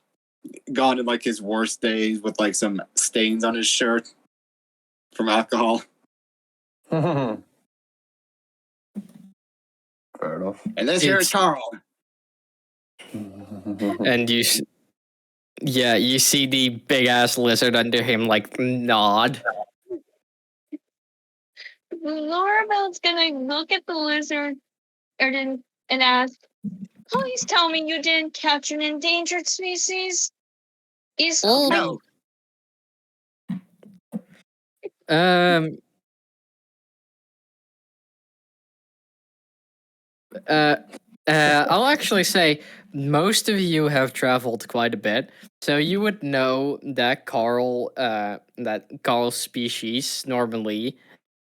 gone in like his worst days with like some stains on his shirt from alcohol. Fair enough. And this here is Carl. And you see the big ass lizard under him like nod. Laurabelle's gonna look at the lizard and ask, "Please tell me you didn't catch an endangered species." No. I'll actually say most of you have traveled quite a bit, so you would know that Carl's species normally,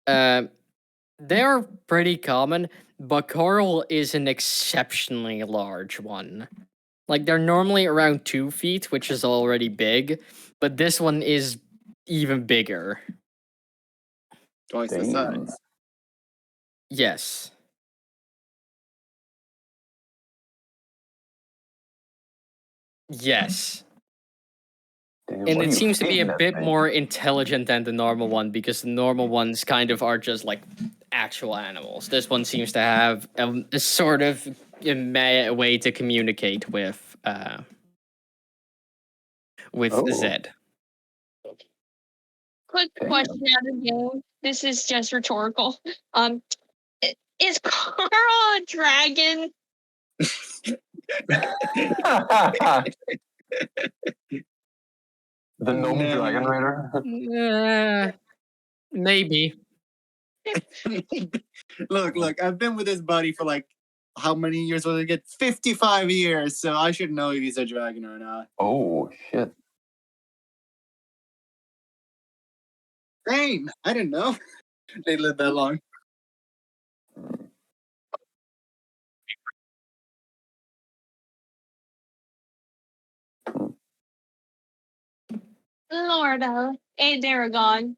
they're pretty common, but Carl is an exceptionally large one. Like, they're normally around 2 feet, which is already big, but this one is even bigger. Twice the Damn. size. Yes. Yes. Damn, And what are it you seems to be a feeding that bit thing? more intelligent than the normal one, because the normal ones kind of are just like actual animals. This one seems to have a sort of way to communicate with Oh. Zed. Quick Damn. question out of the game. This is just rhetorical. Is Carl a dragon? The gnome No. dragon rider. Maybe. Look, I've been with this buddy for like how many years will it get? 55 years, so I should know if he's a dragon or not. Oh shit. Same. I didn't know they lived that long. Lorda, a Daragon.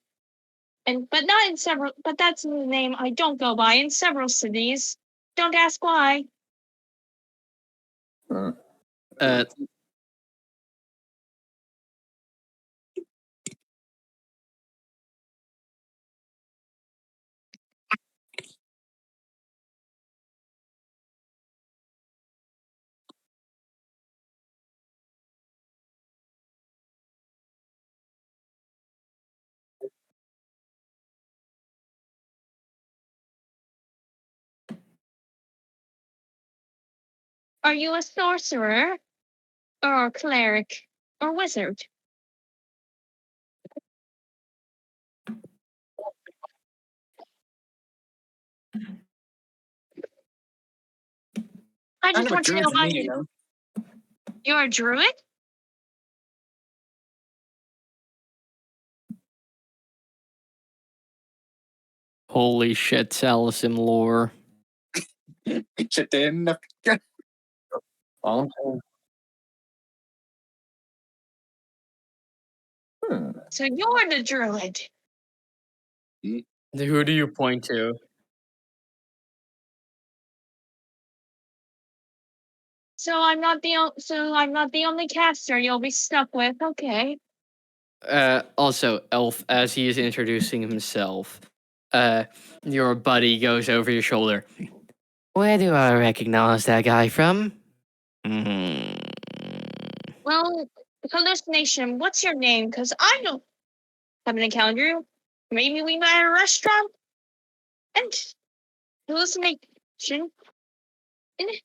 But not in several, but that's the name I don't go by in several cities. Don't ask why. Uh, Are you a sorcerer? Or a cleric? Or wizard? I I just never want to drew know to how me, you know. you're a druid? holy shit, Salasim lore. Shit, didn't. All I'm saying. So you're the druid. Who do you point to? So I'm not the only caster you'll be stuck with. Okay. Also, Elf, as he is introducing himself, your buddy goes over your shoulder. Where do I recognize that guy from? Well, hallucination. What's your name? Because I don't have an encounter. Maybe we met at a restaurant. And hallucination.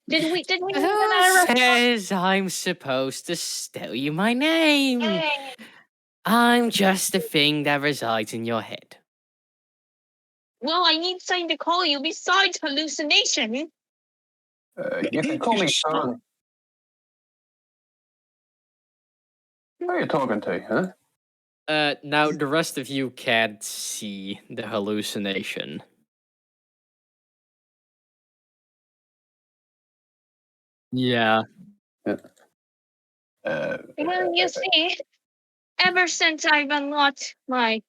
Did we meet at a Who restaurant? says I'm supposed to tell you my name? Hey. I'm just a thing that resides in your head. Well, I need something to call you besides hallucination. You can call me Ferran. Who are you talking to, huh? Now the rest of you can't see the hallucination. Yeah. Well, you see, ever since I've unlocked my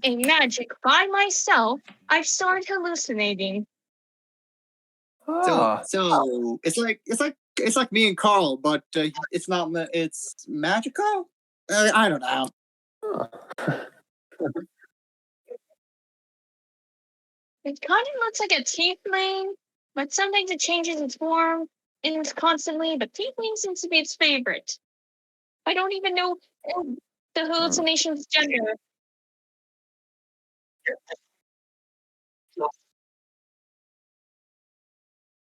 a magic by myself, I've started hallucinating. Ah, So it's like me and Carl, but it's not. It's magical. I don't know. It kind of looks like a tiefling, but sometimes it changes its form and constantly. But tiefling seems to be its favorite. I don't even know the hallucination's gender.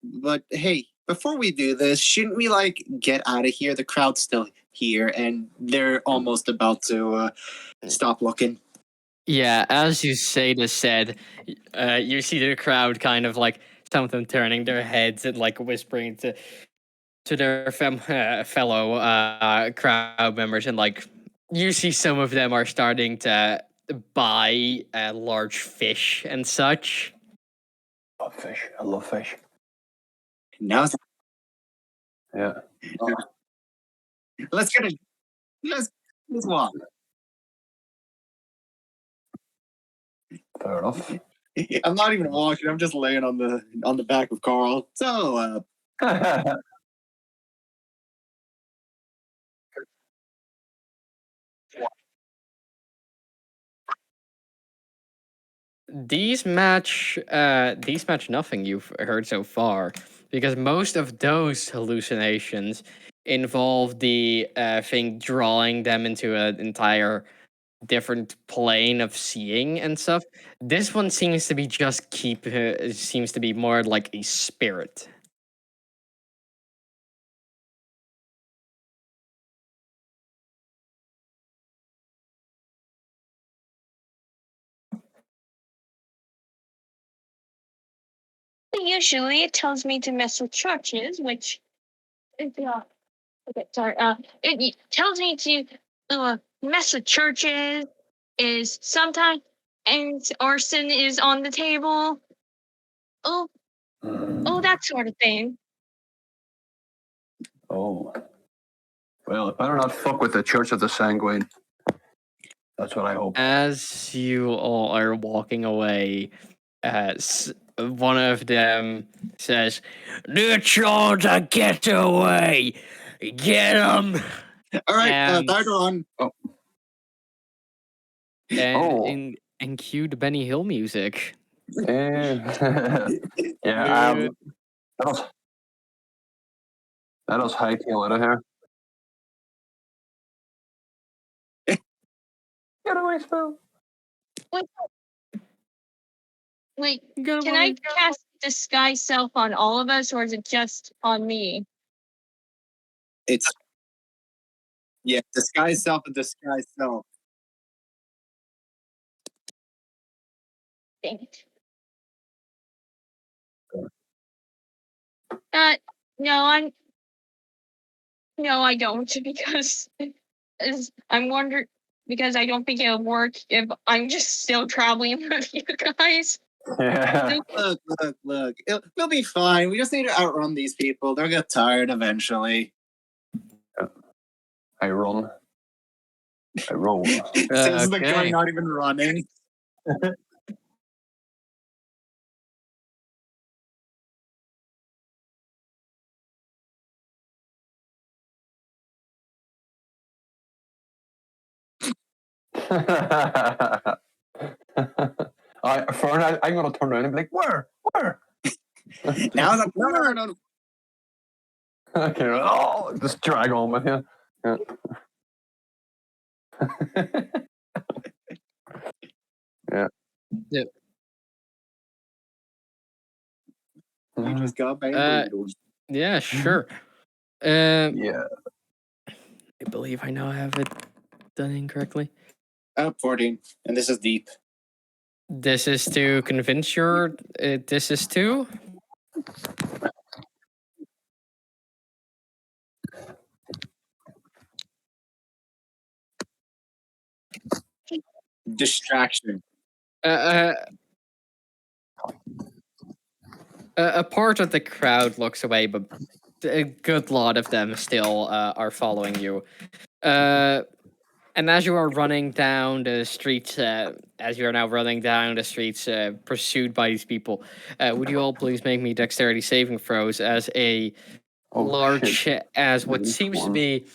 But hey, before we do this, shouldn't we like get out of here? The crowd's still here, and they're almost about to stop looking. Yeah, as you say this said, you see the crowd kind of like some of them turning their heads and like whispering to their fellow crowd members, and like you see some of them are starting to buy large fish and such. I love fish. I love fish. Now it's Yeah. let's get it. Let's walk. Fair enough. I'm not even walking. I'm just laying on the back of Carl. So, These match nothing you've heard so far, because most of those hallucinations involve the thing drawing them into an entire different plane of seeing and stuff. This one seems to be just seems to be more like a spirit. Usually it tells me to mess with churches, which is okay, sorry. It tells me to mess with churches. Is sometimes and arson is on the table. Oh, that sort of thing. Oh. Well, it better not fuck with the Church of the Sanguine. That's what I hope. As you all are walking away, one of them says, "They're trying to get away. Get them!" all right, And- third one. And cue the Benny Hill music. Yeah, let us hightail out of here. Get away, Spell. Wait, Get can I cast disguise self on all of us, or is it just on me? It's disguise self and disguise self. Dang it. No, I don't, because I'm wondering, because I don't think it'll work if I'm just still traveling with you guys. Yeah. Look. We'll be fine. We just need to outrun these people. They'll get tired eventually. I roll. Says the guy Okay. not even running. Ferran, I'm going to turn around and be like, where? Now it's like, no. Okay, just drag on with you. Yeah. Yeah. You just got bamboozled. Yeah, sure. Yeah. I believe I now have it done incorrectly. 14. And this is deep. This is to convince your. This is to. Distraction. A part of the crowd looks away, but a good lot of them still are following you. And as you are running down the streets, pursued by these people, would you all please make me dexterity saving throws as as what seems to be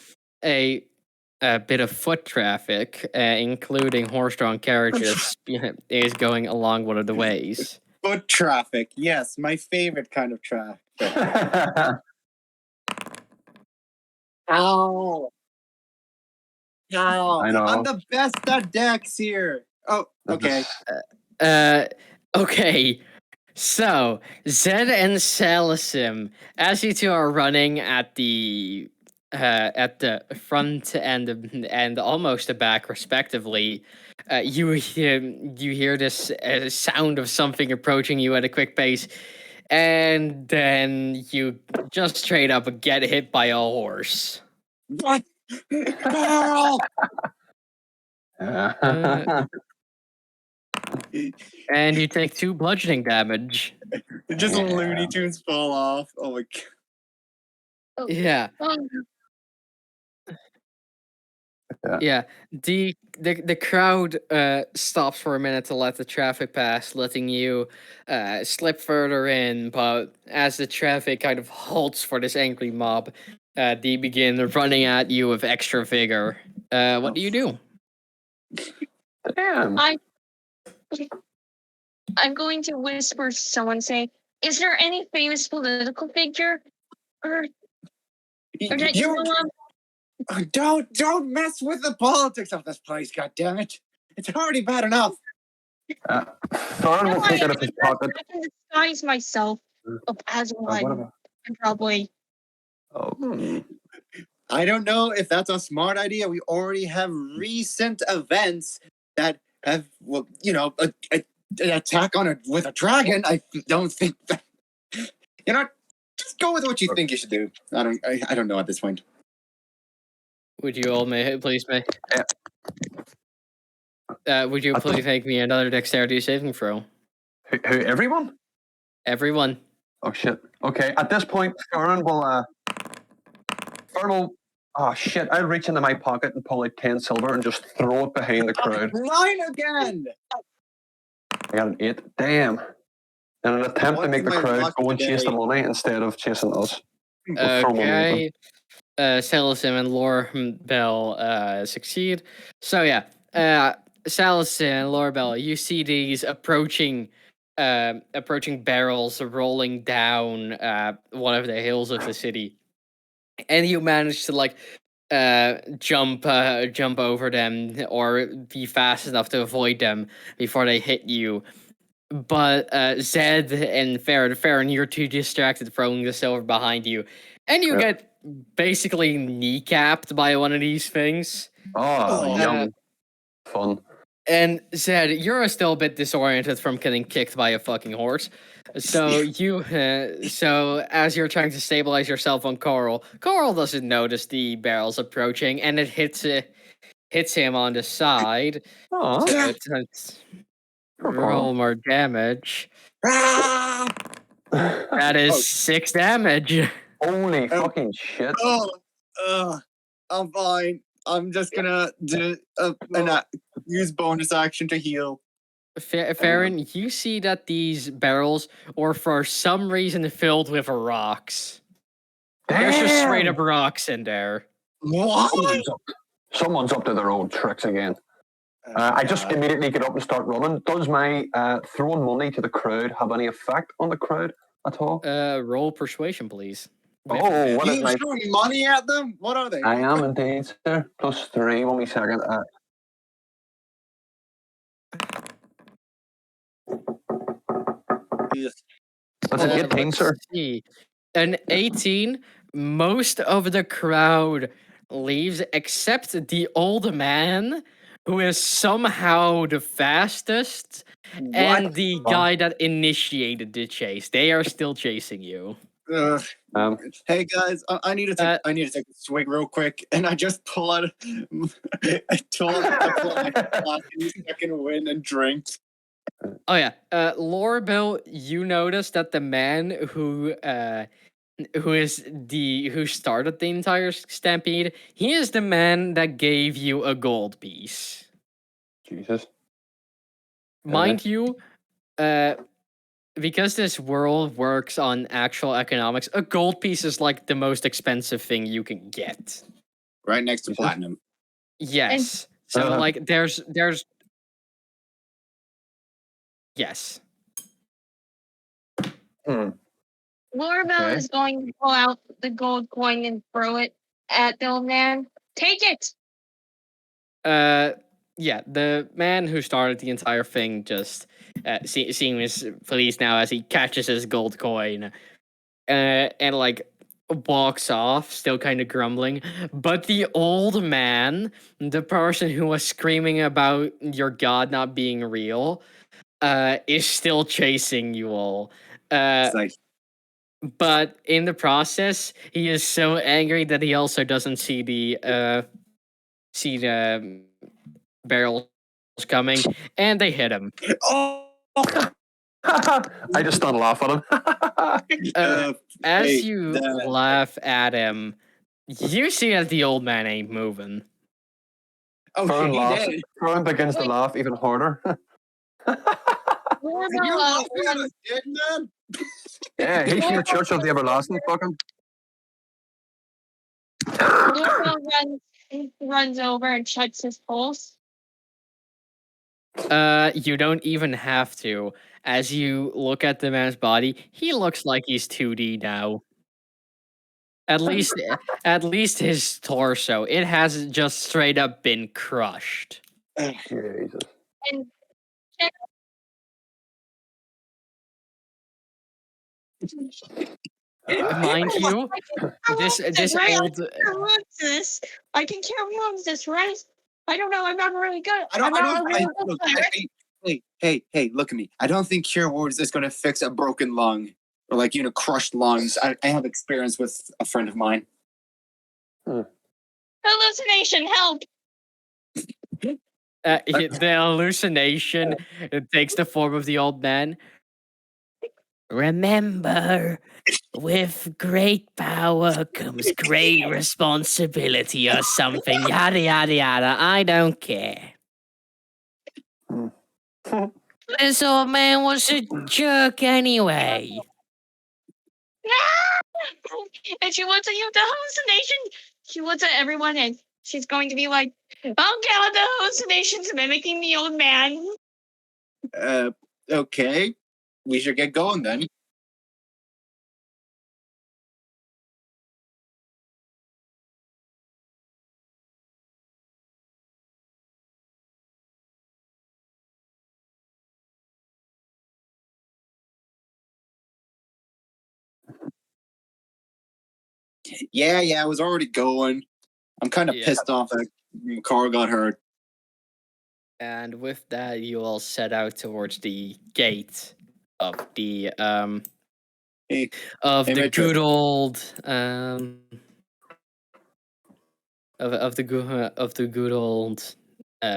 a bit of foot traffic, including horse-drawn carriages, is going along one of the ways. Foot traffic. Yes, my favorite kind of traffic. Ow. I know. I'm the best at Dex here. Oh, okay. Okay. So, Zed and Salasim, as you two are running at the front and almost the back, respectively, you hear this sound of something approaching you at a quick pace, and then you just straight up get hit by a horse. What? Carl! And you take 2 bludgeoning damage. Just Yeah. Looney Tunes fall off. Oh my god. Yeah. Oh, Yeah, the crowd stops for a minute to let the traffic pass, letting you slip further in. But as the traffic kind of halts for this angry mob, they begin running at you with extra vigor. What do you do? Damn. I'm going to whisper to someone, say, "Is there any famous political figure, or that you know of?" Don't mess with the politics of this place, goddammit. It's already bad enough. Ferran No, will take out of his pocket. I can disguise myself as What one, about? probably. Oh. I don't know if that's a smart idea. We already have recent events that have, well, an attack with a dragon. I don't think that. Just go with what you think you should do. I don't know at this point. Would you all please make? Would you I please make me another dexterity saving throw? Who? Everyone? Everyone. Oh shit. Okay. At this point, Ferran will. Oh shit! I'll reach into my pocket and pull out 10 silver and just throw it behind the crowd. 9 again. I got an 8. Damn. In an attempt to What make is the my crowd luck go and chase the today? money instead of chasing us. We'll throw money at them. Okay. Salasim and Lorabelle succeed. So yeah, Salasim and Lorabelle, you see these approaching barrels rolling down one of the hills of the city, and you manage to like jump over them or be fast enough to avoid them before they hit you. But Zed and Ferran, you're too distracted throwing the silver behind you, and you Yep. get basically kneecapped by one of these things. Oh. Yum. Fun. And Zed, you're still a bit disoriented from getting kicked by a fucking horse. So so as you're trying to stabilize yourself on Coral doesn't notice the barrels approaching, and it hits him on the side. Oh. So it's roll more damage. Ah! That is 6 damage. Holy fucking shit. I'm fine. I'm just gonna do use bonus action to heal. Ferran, you see that these barrels are for some reason filled with rocks. There's just straight up rocks in there. What? Someone's up to their old tricks again. I just immediately get up and start running. Does my throwing money to the crowd have any effect on the crowd at all? Roll persuasion, please. Oh, what is You my... throwing money at them? What are they? I am indeed, sir. +3, 1 wee second. That's an 18, let's sir. see. An 18. Most of the crowd leaves except the old man, who is somehow the fastest, and the guy that initiated the chase. They are still chasing you. Hey guys, I need to take a swig real quick, and I just pull out I pull out my flask and second win and drink. Oh yeah, Lorabelle, you notice that the man who started the entire stampede, he is the man that gave you a gold piece. Jesus. Mind you, because this world works on actual economics, a gold piece is like the most expensive thing you can get. Right next to platinum. Yes. So like there's yes. Lorabelle is going to pull out the gold coin and throw it at the old man. Take it! Yeah, the man who started the entire thing just seems pleased now as he catches his gold coin and like walks off, still kind of grumbling. But the old man, the person who was screaming about your god not being real, is still chasing you all. But in the process, he is so angry that he also doesn't see the barrel coming, and they hit him. Oh! I just started laughing at him. As Hey, you that- laugh at him, you see that the old man ain't moving. Oh, Ferran he laughs. did. Ferran begins to laugh even harder. Warbo, You're laughing at runs, us, dead man. Yeah, he's from the Church of the Everlasting, fucking. Warbo runs over and checks his pulse. You don't even have to. As you look at the man's body, he looks like he's 2D now. At least his torso. It has just straight up been crushed. Jesus. And Mind you, this old I can carry on this, right? I don't know. I'm not really good. I don't. I'm I not don't. really I, good look, at it. hey! Look at me. I don't think Cure Words is going to fix a broken lung or crushed lungs. I have experience with a friend of mine. Hallucination, help! the hallucination takes the form of the old man. Remember, with great power comes great responsibility or something. Yada yada yada. I don't care. This old man was a jerk anyway. And she wants to use the hallucination. She wants to everyone, and she's going to be like, "Oh God, the hallucinations mimicking the old man." Okay. We should get going then. Yeah, I was already going. I'm kind of Yeah. pissed off that the car got hurt. And with that, you all set out towards the gate of the Hey, of hey, the Metro. good old of the good old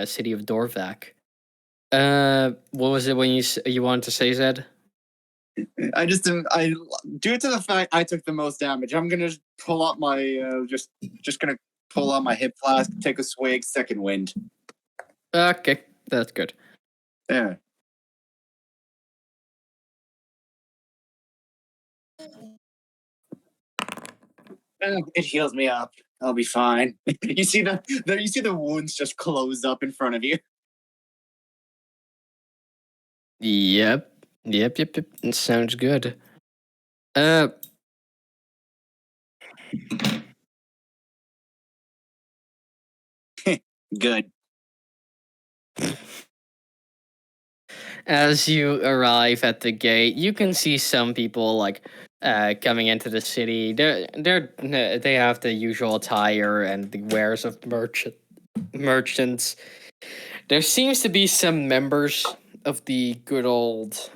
city of Dorvac. What was it when you wanted to say, Zed? I just didn't. Due to the fact I took the most damage, I'm gonna pull up my just gonna pull out my hip flask, take a swig, second wind. Okay, that's good. Yeah. It heals me up. I'll be fine. You see the wounds just closed up in front of you. Yep. It sounds good. Good. As you arrive at the gate, you can see some people coming into the city. They have the usual attire and the wares of merchants. There seems to be some members of the good old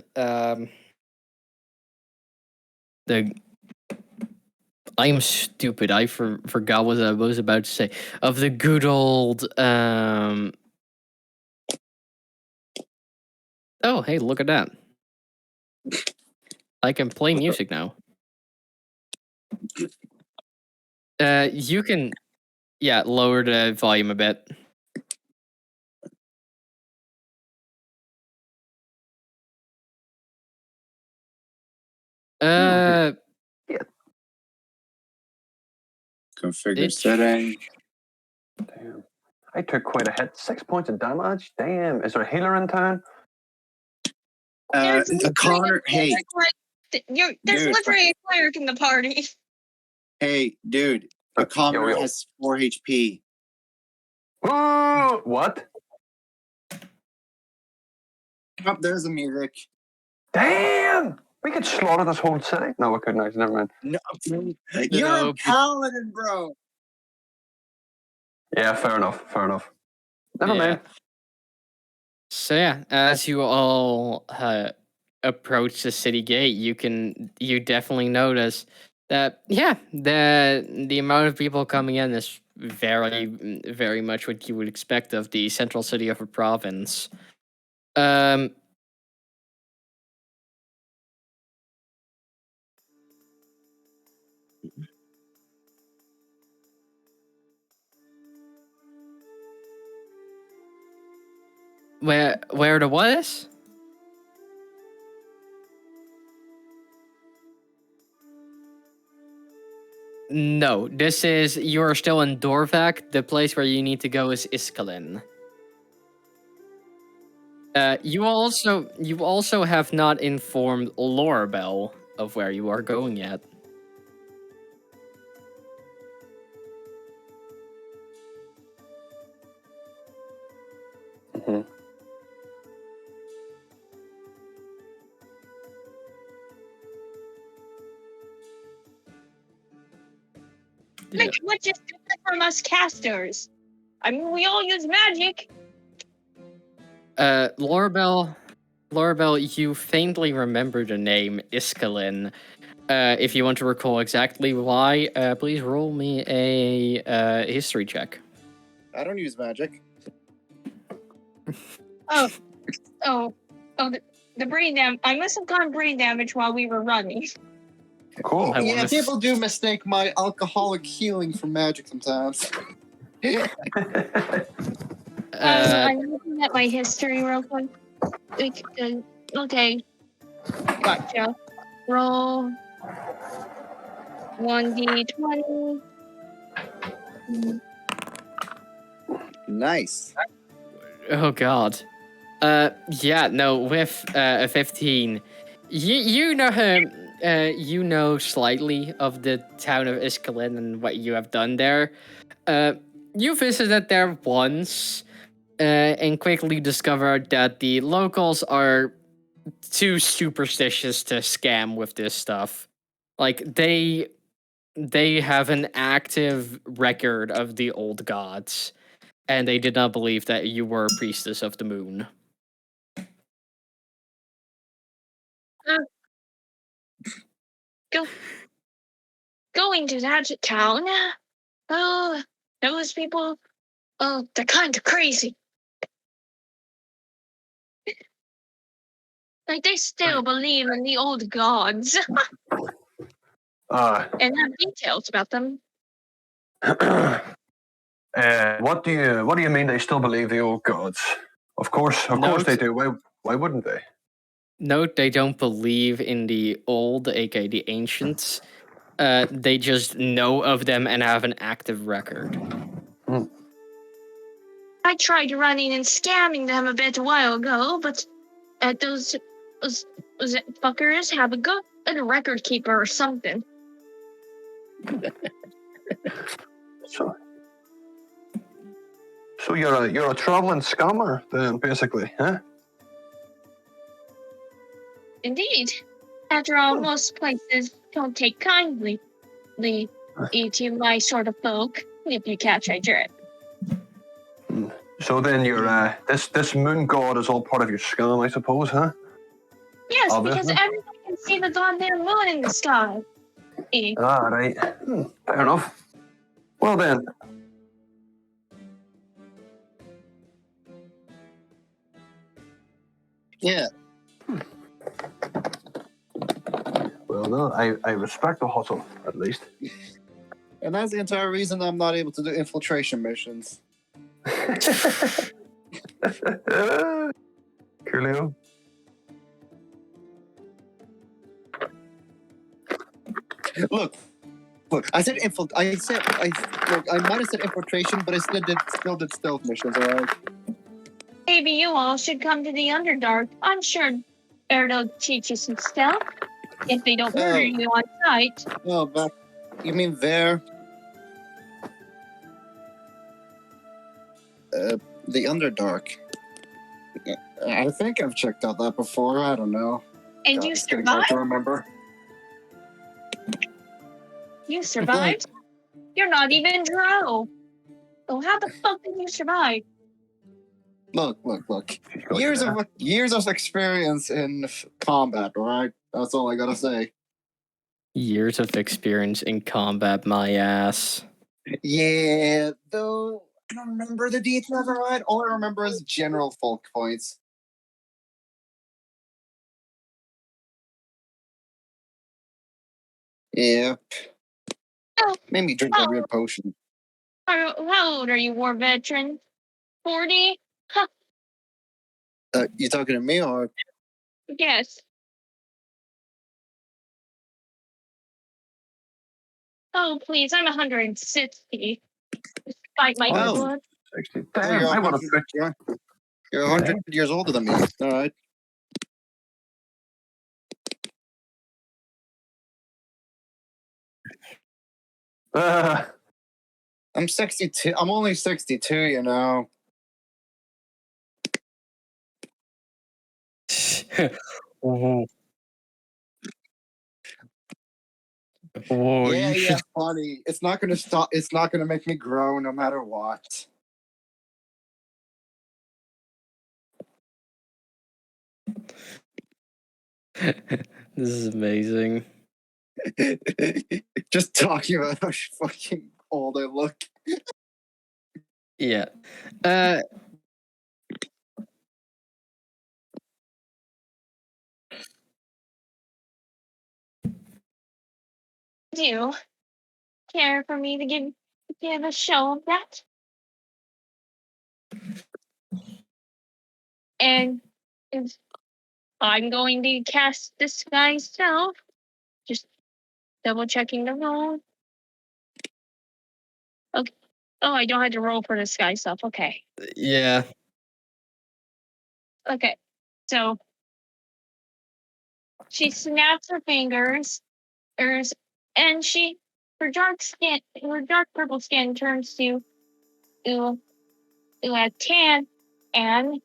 I'm stupid. I forgot what I was about to say. Of the good old Oh, hey, look at that. I can play music now. You can lower the volume a bit. Configure It- setting. Damn. I took quite a hit. 6 points of damage. Damn. Is there a healer in town? Connor, hey, There's Dude. literally a cleric in the party. hey, dude. A commoner has 4 HP. Ooh, what? Oh, there's the music. Damn! We could slaughter this whole city. No, we couldn't. Actually, never mind. No, you're a paladin, bro. Yeah, fair enough. Never mind. So yeah, as you all approach the city gate, you definitely notice that the amount of people coming in is very much what you would expect of the central city of a province. Where the what is? No, this is you're still in Dorvac. The place where you need to go is Iskalin. You also have not informed Lorabelle of where you are going yet. Mhm. Yeah. Like, what just different from us casters? I mean, we all use magic. Lorabelle, you faintly remember the name Iskalin. If you want to recall exactly why, please roll me a history check. I don't use magic. Oh, the brain damage. I must have gotten brain damage while we were running. Cool. I Yeah, wanna people do mistake my alcoholic healing for magic sometimes. I'm looking at my history real quick. Okay. Gotcha. Roll 1d20. Nice. Oh god. Yeah, no, with a 15, you know him. You know slightly of the town of Iskalin and what you have done there. You visited there once, and quickly discovered that the locals are too superstitious to scam with this stuff. Like they have an active record of the old gods, and they did not believe that you were a priestess of the moon. Going to that town. Oh, those people. Oh, they're kind of crazy. Like, they still believe in the old gods and have details about them. What do you mean they still believe the old gods? Of course they do. Why wouldn't they? Note they don't believe in the old, aka the ancients. They just know of them and have an active record. I tried running and scamming them a bit a while ago, but those fuckers have a record keeper or something. So you're a traveling scammer then, basically, huh? Indeed. After all, most places don't take kindly to my sort of folk, if you catch my drift. So then you're this moon god is all part of your scam, I suppose, huh? Yes, Obviously. because everyone can see the goddamn moon in the sky. Ah, right. Fair enough. Well then. Yeah. Well, no, I respect the hustle, at least. And that's the entire reason I'm not able to do infiltration missions. Coolio. Look. I said I might have said infiltration, but I still did stealth missions, alright? Maybe you all should come to the Underdark. I'm sure Erdo teaches some stealth. If they don't murder you on sight. Oh, back. You mean there? The Underdark. I think I've checked out that before. I don't know. And God, you it's getting hard survived? to remember. You survived? You're not even Drow. So how the fuck did you survive? Look. Years of experience in combat, alright? That's all I gotta say. Years of experience in combat, my ass. Yeah, though I don't remember the details of it. All I remember is general folk points. Yeah, Oh, made me drink a weird potion. how old are you, war veteran? 40? You talking to me or? Yes. Oh, please, I'm 160. Despite my Oh. blood. 60. Oh, Damn, I would have picked. you're 100 years older than me. All right. I'm 62. I'm only 62, you know. Whoa. Whoa, you should. funny. It's not gonna stop. It's not gonna make me grow no matter what. This is amazing. Just talking about how fucking old I look. Yeah. Do you care for me to give a show of that? And if I'm going to cast disguise self, just double checking the roll. Okay. Oh, I don't have to roll for disguise self. Okay. Yeah. Okay. So she snaps her fingers, and her dark purple skin turns to a tan, and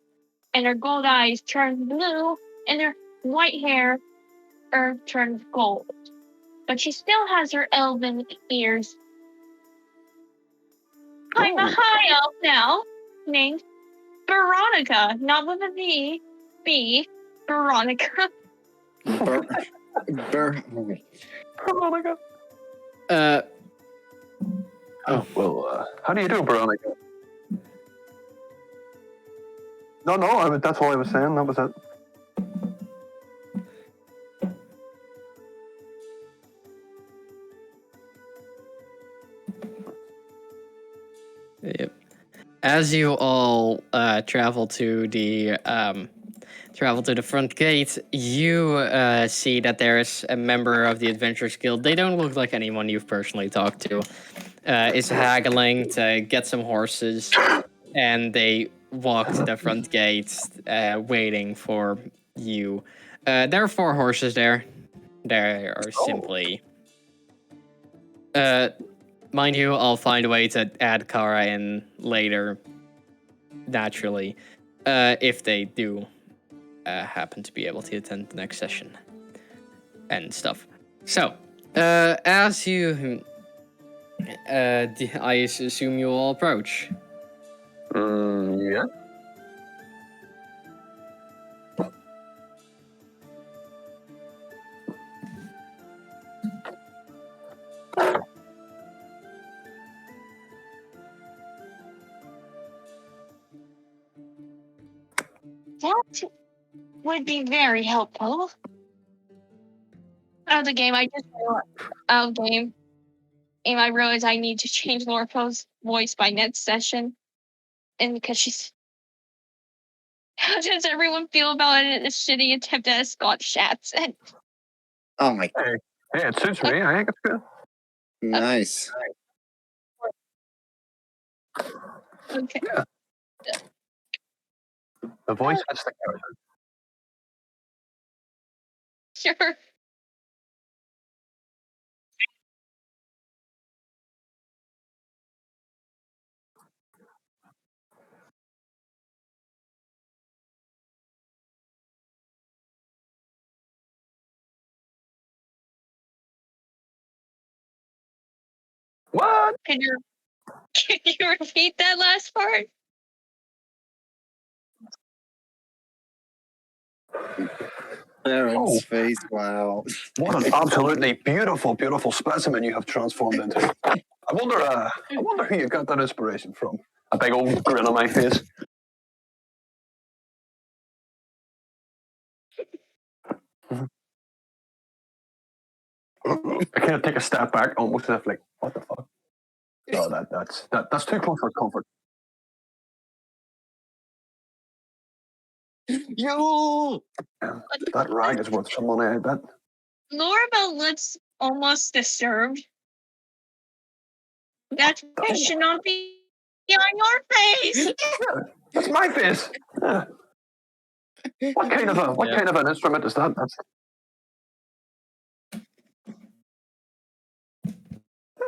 her gold eyes turn blue, and her white hair turns gold. But she still has her elven ears. I'm a high elf now, named Veronica, not with a V. B. Veronica. Veronica. Uh. Oh well. How do you do, Veronica? No. That's all I was saying. That was it. Yep. As you all travel to the front gate, you see that there's a member of the Adventurers Guild. They don't look like anyone you've personally talked to. Is haggling to get some horses, and they walk to the front gate, waiting for you. There are 4 horses there. They are simply. Mind you, I'll find a way to add Kara in later, naturally, if they do happen to be able to attend the next session and stuff. So, as you, I assume you all approach. Yeah. That would be very helpful. Oh, the game. I just game. And I realize I need to change Lorpo's voice by next session. And because she's. How does everyone feel about it? A shitty attempt at a Scottish accent. Oh my. Hey, it suits me. I think it's good. Nice. Okay. Yeah. The voice fits the character. Sure. What? Can you repeat that last part? Ferran's face. Wow. What an absolutely beautiful, beautiful specimen you have transformed into. I wonder who you got that inspiration from. A big old grin on my face. I kind of take a step back, almost as if like, what the fuck? No, that's too close for comfort. Yo! That rag is worth some money, I bet. Lorabelle looks almost disturbed. That face should not be on your face. Yeah, that's my face. Yeah. What kind of an instrument is that? That's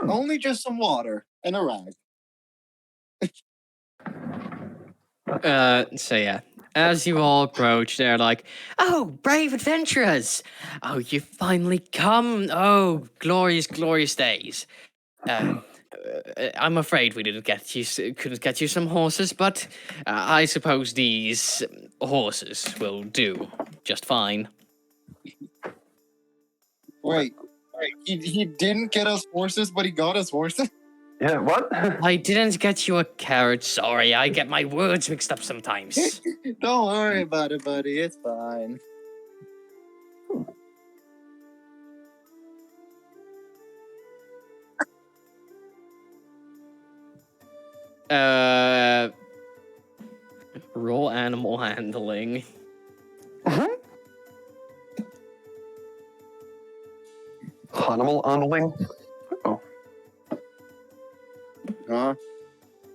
Only just some water and a rag. So yeah, as you all approach, they're like, "Oh, brave adventurers! Oh, you finally come! Oh, glorious, glorious days!" I'm afraid we couldn't get you some horses, but I suppose these horses will do just fine. Wait. He didn't get us horses, but he got us horses? yeah. What? I didn't get you a carrot. Sorry, I get my words mixed up sometimes. Don't worry about it, buddy. It's fine. Roll animal handling. Animal handling. Oh, Huh?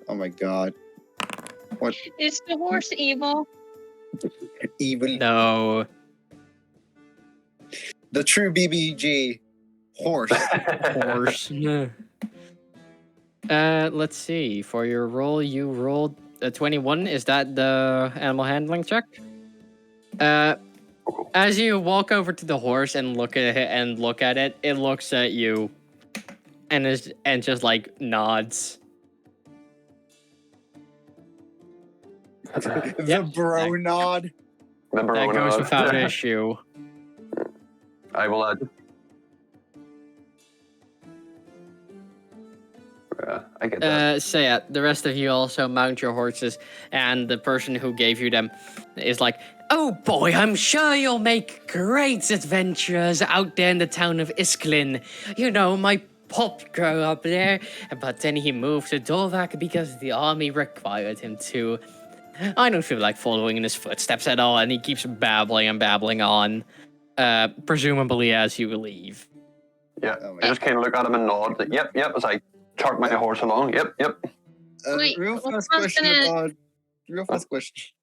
Oh my god. What Is the horse evil? evil? No. The true BBG horse. Horse. Let's see. For your roll, you rolled a 21. Is that the animal handling check? As you walk over to the horse and look at it, it looks at you, and just like nods. The bro nod. Remember That when goes without issue. I will add. I get that. So yeah, the rest of you also mount your horses, and the person who gave you them is like, "Oh boy, I'm sure you'll make great adventurers out there in the town of Isklin. You know, my pop grew up there, but then he moved to Dorvac because the army required him to. I don't feel like following in his footsteps at all," and he keeps babbling and babbling on, presumably as you leave. Yeah, Oh my I just kind of look at him and nod. Like, yep, as I chart my horse along. Yep. Wait, Real I fast was question gonna- about. Real fast question.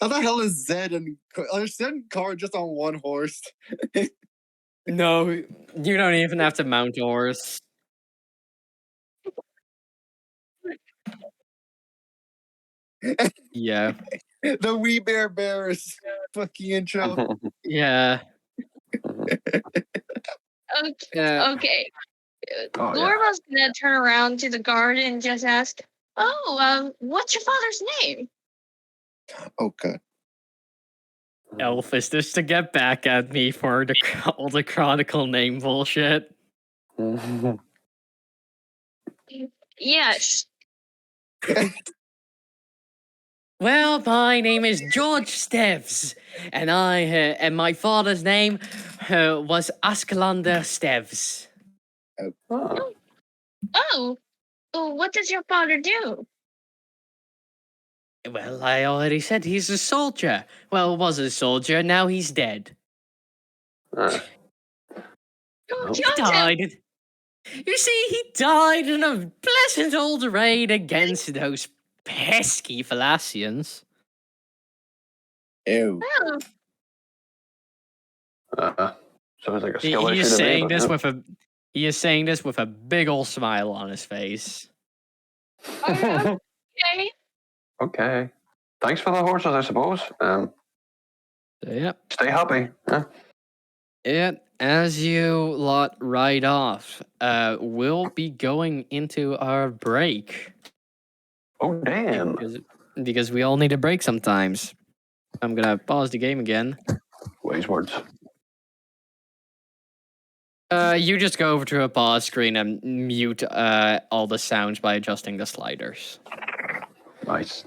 How the hell is Zed and Car just on one horse? No, you don't even have to mount a horse. Yeah. The We Bear Bears fucking intro. Yeah. Okay. Oh, yeah. Lorabelle's gonna turn around to the guard and just ask, "Oh, what's your father's name?" Okay. Elf, is this to get back at me for all the Chronicle name bullshit? Yes. Well, my name is George Steves, and and my father's name was Askelander Steves. Oh. Oh, what does your father do? Well, I already said he's a soldier. Well, was a soldier, now he's dead. Uh, Oh, He Joseph! died. You see, he died in a pleasant old raid against those pesky Thalassians. Ew. Oh, sounds like a He skill issue is to me, saying but, this yeah. with a big old smile on his face. okay. Okay. Thanks for the horses, I suppose. So, yep. Stay happy. Huh? Yep. As you lot ride off, we'll be going into our break. Oh, damn. Because we all need a break sometimes. I'm gonna pause the game again. Wise words. You just go over to a pause screen and mute all the sounds by adjusting the sliders. Nice.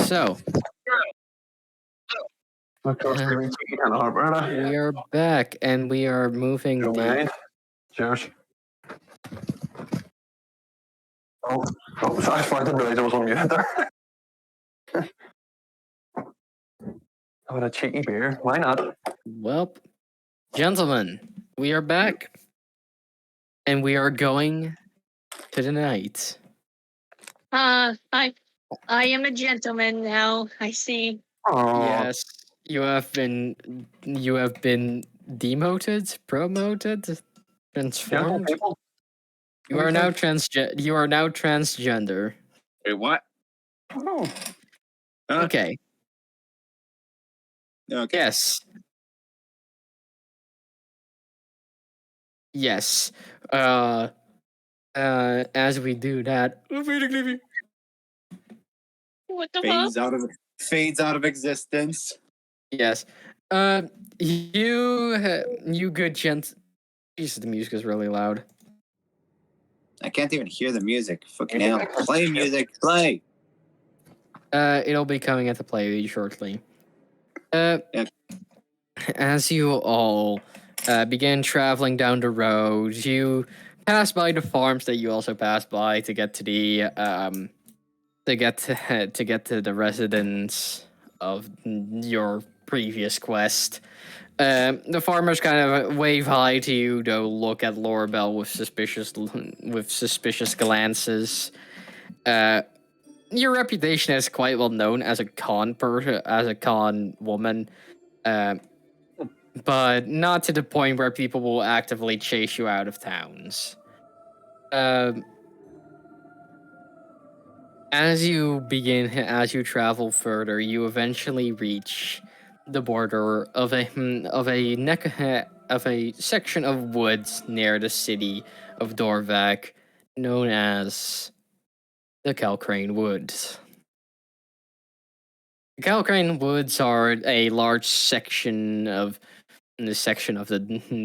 So, Of course, really kind of hard, we are back, and we are moving Don't the... mind. Cheers. Oh, sorry, I didn't realize I was on mute there. I had a cheeky beer. Why not? Well, gentlemen, we are back, and we are going to the night. I am a gentleman now. I see. Oh, Yes, you have been demoted, promoted, gentle transformed. people. You are now transgender. Wait, what? Oh, Okay. Okay. Yes. Yes. As we do that, What the fuck? Fades out of existence. yes. You good gent. Jesus, the music is really loud. I can't even hear the music. Fucking hell. Play music. Play. It'll be coming into play shortly. As you all begin traveling down the road, you pass by the farms that you also pass by to get to the to get to the residence of your previous quest. The farmers kind of wave hi to you, though with suspicious glances. Your reputation is quite well known as a con woman, but not to the point where people will actively chase you out of towns. As you travel further, you eventually reach the border of a section of woods near the city of Dorvac, known as the Calcrane Woods. The Calcrane Woods are a large section of the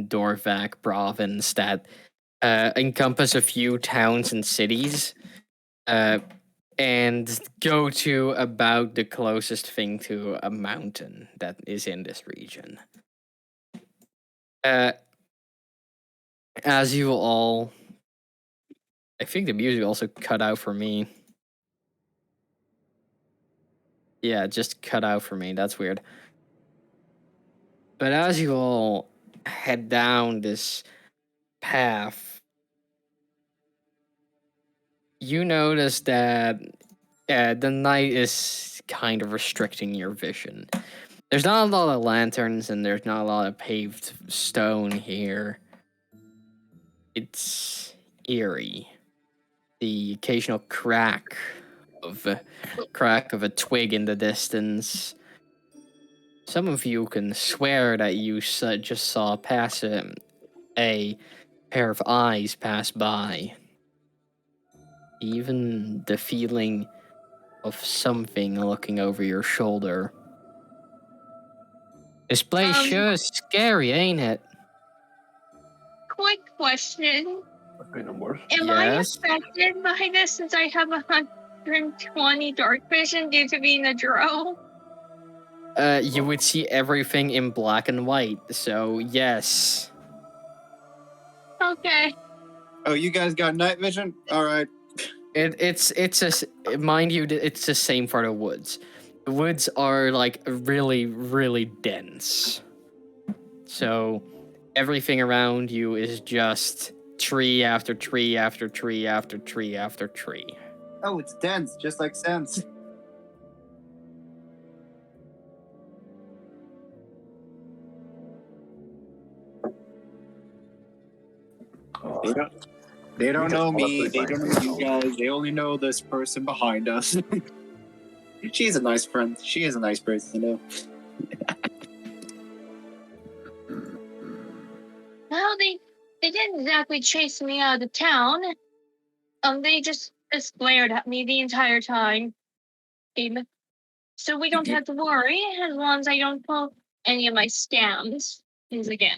Dorvac province that encompass a few towns and cities. And go to about the closest thing to a mountain that is in this region. As you all... I think the music also cut out for me. Yeah, it just cut out for me. That's weird. But as you all head down this path, you notice that the night is kind of restricting your vision. There's not a lot of lanterns and there's not a lot of paved stone here. It's eerie. The occasional crack of a twig in the distance. Some of you can swear that you just saw a pair of eyes pass by. Even the feeling of something looking over your shoulder. This place sure is scary, ain't it? Quick question. I've been worse. Am I Yes. affected by this since I have 120 dark vision due to being a drow? You would see everything in black and white, so yes. Okay. Oh, you guys got night vision? Alright. Mind you, it's the same for the woods. The woods are like really, really dense. So everything around you is just tree after tree after tree after tree after tree. Oh, it's dense, just like sense. They don't know me, they don't know you guys, they only know this person behind us. She's a nice friend. She is a nice person, you know. Well, they didn't exactly chase me out of town. They just glared at me the entire time. So we don't have to worry as long as I don't pull any of my scams. Is again.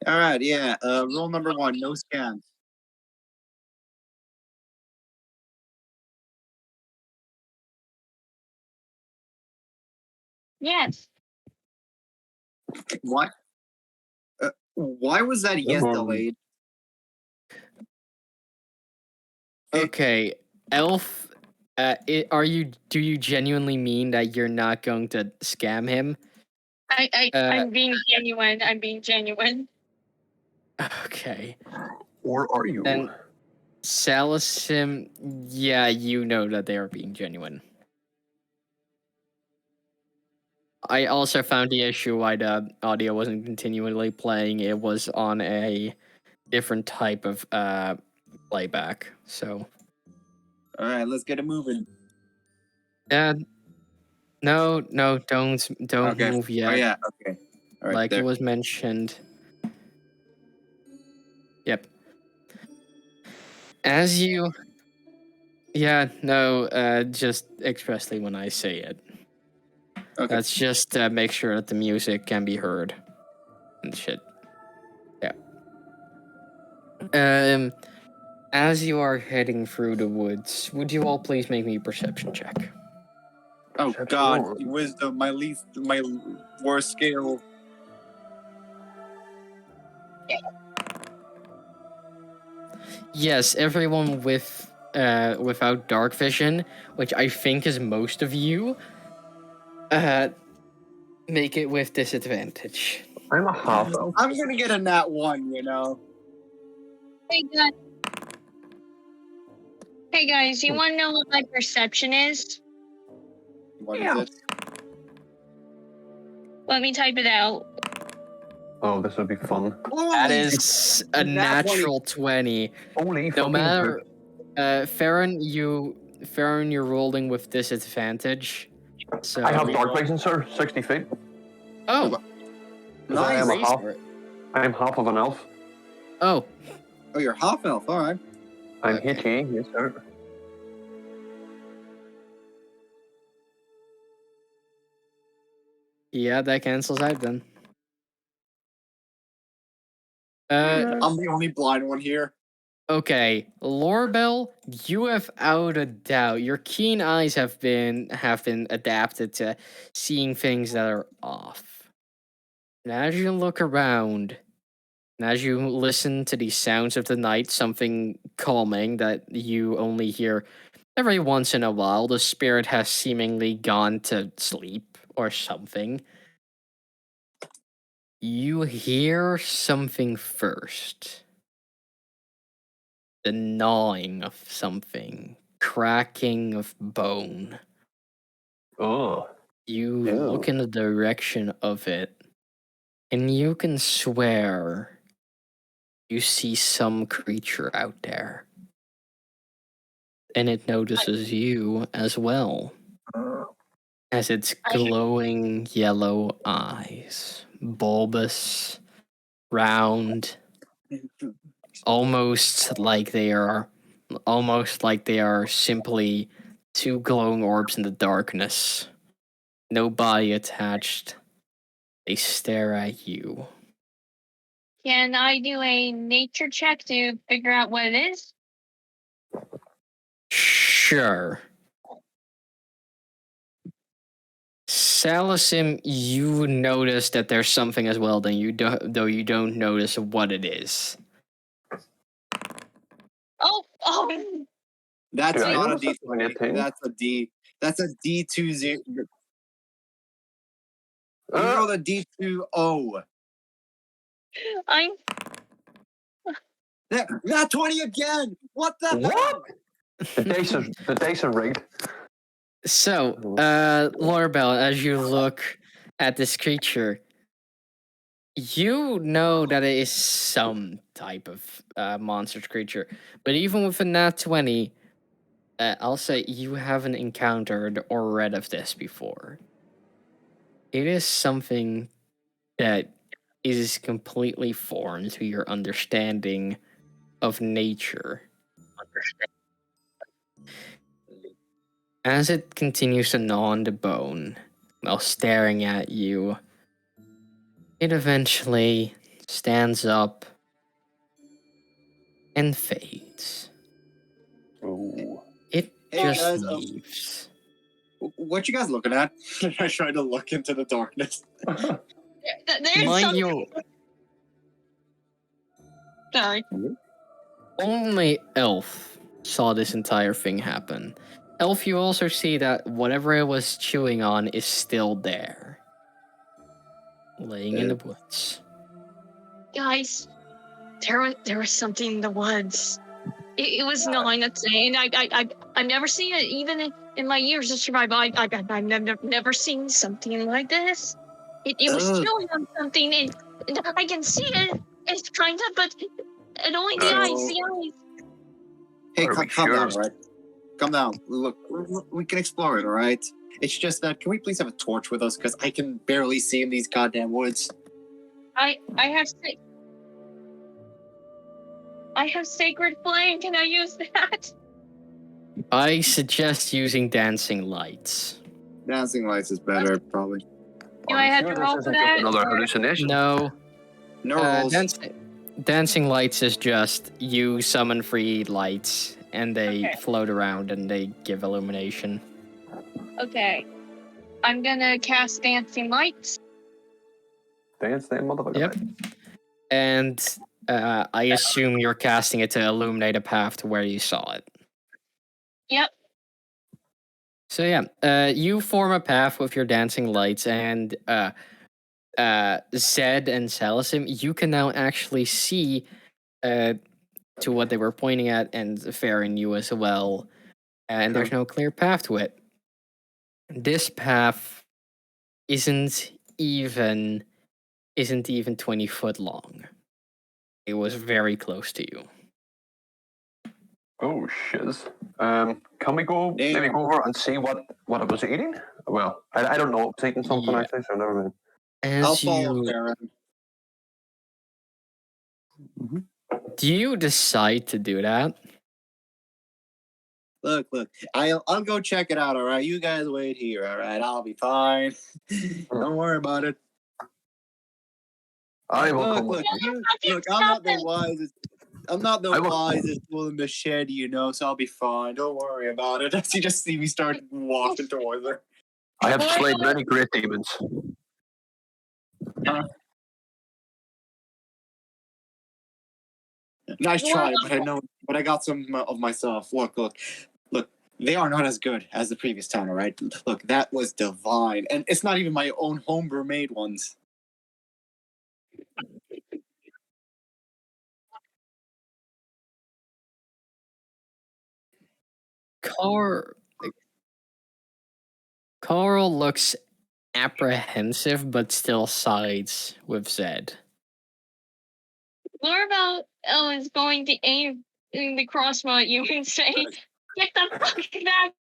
Alright, yeah. Rule number 1, no scams. Yes. Why? Why was that yes Um, delayed? Okay, Elf. Do you genuinely mean that you're not going to scam him? I'm being genuine. I'm being genuine. Okay. or are you? And Salasim, yeah, you know that they are being genuine. I also found the issue why the audio wasn't continually playing. It was on a different type of playback. So All right, let's get it moving. yeah, no, don't Okay. move yet. Oh yeah. Okay. All right. Like There. it was mentioned. Yep. As you, yeah, no, just expressly when I say it. Okay. That's just make sure that the music can be heard and shit. Yeah. As you are heading through the woods, would you all please make me a perception check? Oh Perception. God, wisdom, my worst skill. Yes, everyone with without dark vision, which I think is most of you, make it with disadvantage. I'm a half elf. I'm gonna get a nat 1. You know. Hey guys. Hey guys, you want to know what my perception is? What is Yeah. it? Let me type it out. Oh, this would be fun. That is a nat 20. natural 20. Holy No fucking matter, shit. Ferran, you're rolling with disadvantage. So I have dark vision, sir. 60 feet. Oh, 'Cause I am a raise half. for it. I am half of an elf. Oh, Oh, you're half elf. All right. I'm Okay. HE, yes, sir. yeah, that cancels out then. I'm the only blind one here. Okay, Lorbel, you have out a doubt. Your keen eyes have been adapted to seeing things that are off. And as you look around, and as you listen to the sounds of the night, something calming that you only hear every once in a while, the spirit has seemingly gone to sleep or something. You hear something first. The gnawing of something, cracking of bone. Oh. You Ew. look in the direction of it, and you can swear you see some creature out there. And it notices you as well, as its glowing yellow eyes, bulbous, round, almost like they are simply two glowing orbs in the darkness. No body attached. They stare at you. Can I do a nature check to figure out what it is? Sure. Salasim, you notice that there's something as well, though you don't notice what it is. Oh, That's Dude, I not a noticed D. that when you're 10. That's a D. That's a D20. You Ah, rolled a D20. I'm Not 20 again. What the hell? what? The dice are rigged. So, Lorbel, as you look at this creature, you know that it is some type of monster creature. But even with a nat 20, I'll say you haven't encountered or read of this before. It is something that is completely foreign to your understanding of nature. As it continues to gnaw on the bone while staring at you, it eventually stands up and fades. Ooh. It Hey, just guys, leaves. What you guys looking at? I tried to look into the darkness. There's Mind something. you, Sorry. only Elf saw this entire thing happen. Elf, you also see that whatever it was chewing on is still there. Laying in the woods. Guys, there was something in the woods. It was gnawing at me, and I've never seen it, even in my years of survival. I've never seen something like this. It was chewing on something, and I can see it. It's kind of, but and only the eyes, the eyes. Hey, Are we calm down, sure? all right? Calm down. Look, we can explore it, all right? It's just that, can we please have a torch with us? Because I can barely see in these goddamn woods. I have sacred flame. Can I use that? I suggest using dancing lights. Dancing lights is better, probably. Do Are I you have sure to this roll for isn't that? just another or- hallucination? No, No rolls. dancing lights is just you summon free lights and they Okay. float around and they give illumination. Okay. I'm gonna cast dancing lights. Dance that motherfucker. Yep. And I assume you're casting it to illuminate a path to where you saw it. Yep. So yeah, you form a path with your dancing lights, and Zed and Salasim, you can now actually see to what they were pointing at, and Ferran, you as well. And there's no clear path to it. This path isn't even 20 foot long. It was very close to you. Oh shiz. Can we go maybe Damn. go over and see what it was eating? Well, I don't know. It's eating something Yeah. actually, so never mind. I'll As follow you Ferran. do you decide to do that? Look. I'll go check it out, all right? You guys wait here, all right? I'll be fine. Don't worry about it. I will come Look, with you. look, I'm not the wisest. I'm not the I will- wisest tool in the shed, you know, so I'll be fine. Don't worry about it. As you just see me start walking towards her. I have slayed many great demons. Nice try, but I got some of myself. Look. They are not as good as the previous time, all right? Look, that was divine. And it's not even my own homebrew made ones. Carl looks apprehensive, but still sides with Zed. What about is going to aim the crossbow at you and say, "Get the fuck back!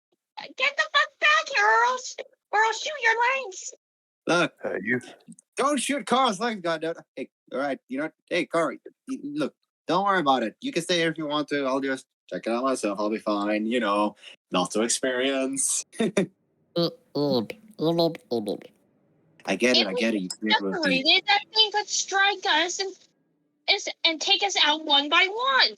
Get the fuck back here, or I'll shoot your legs!" Look, You. don't shoot Carl's legs, goddamn. Hey, all right, you know, hey, Carl, look, don't worry about it. You can stay here if you want to. I'll just check it out myself. I'll be fine. You know, not so experience. I get it. You can do it. Separated, that thing could strike us and take us out one by one.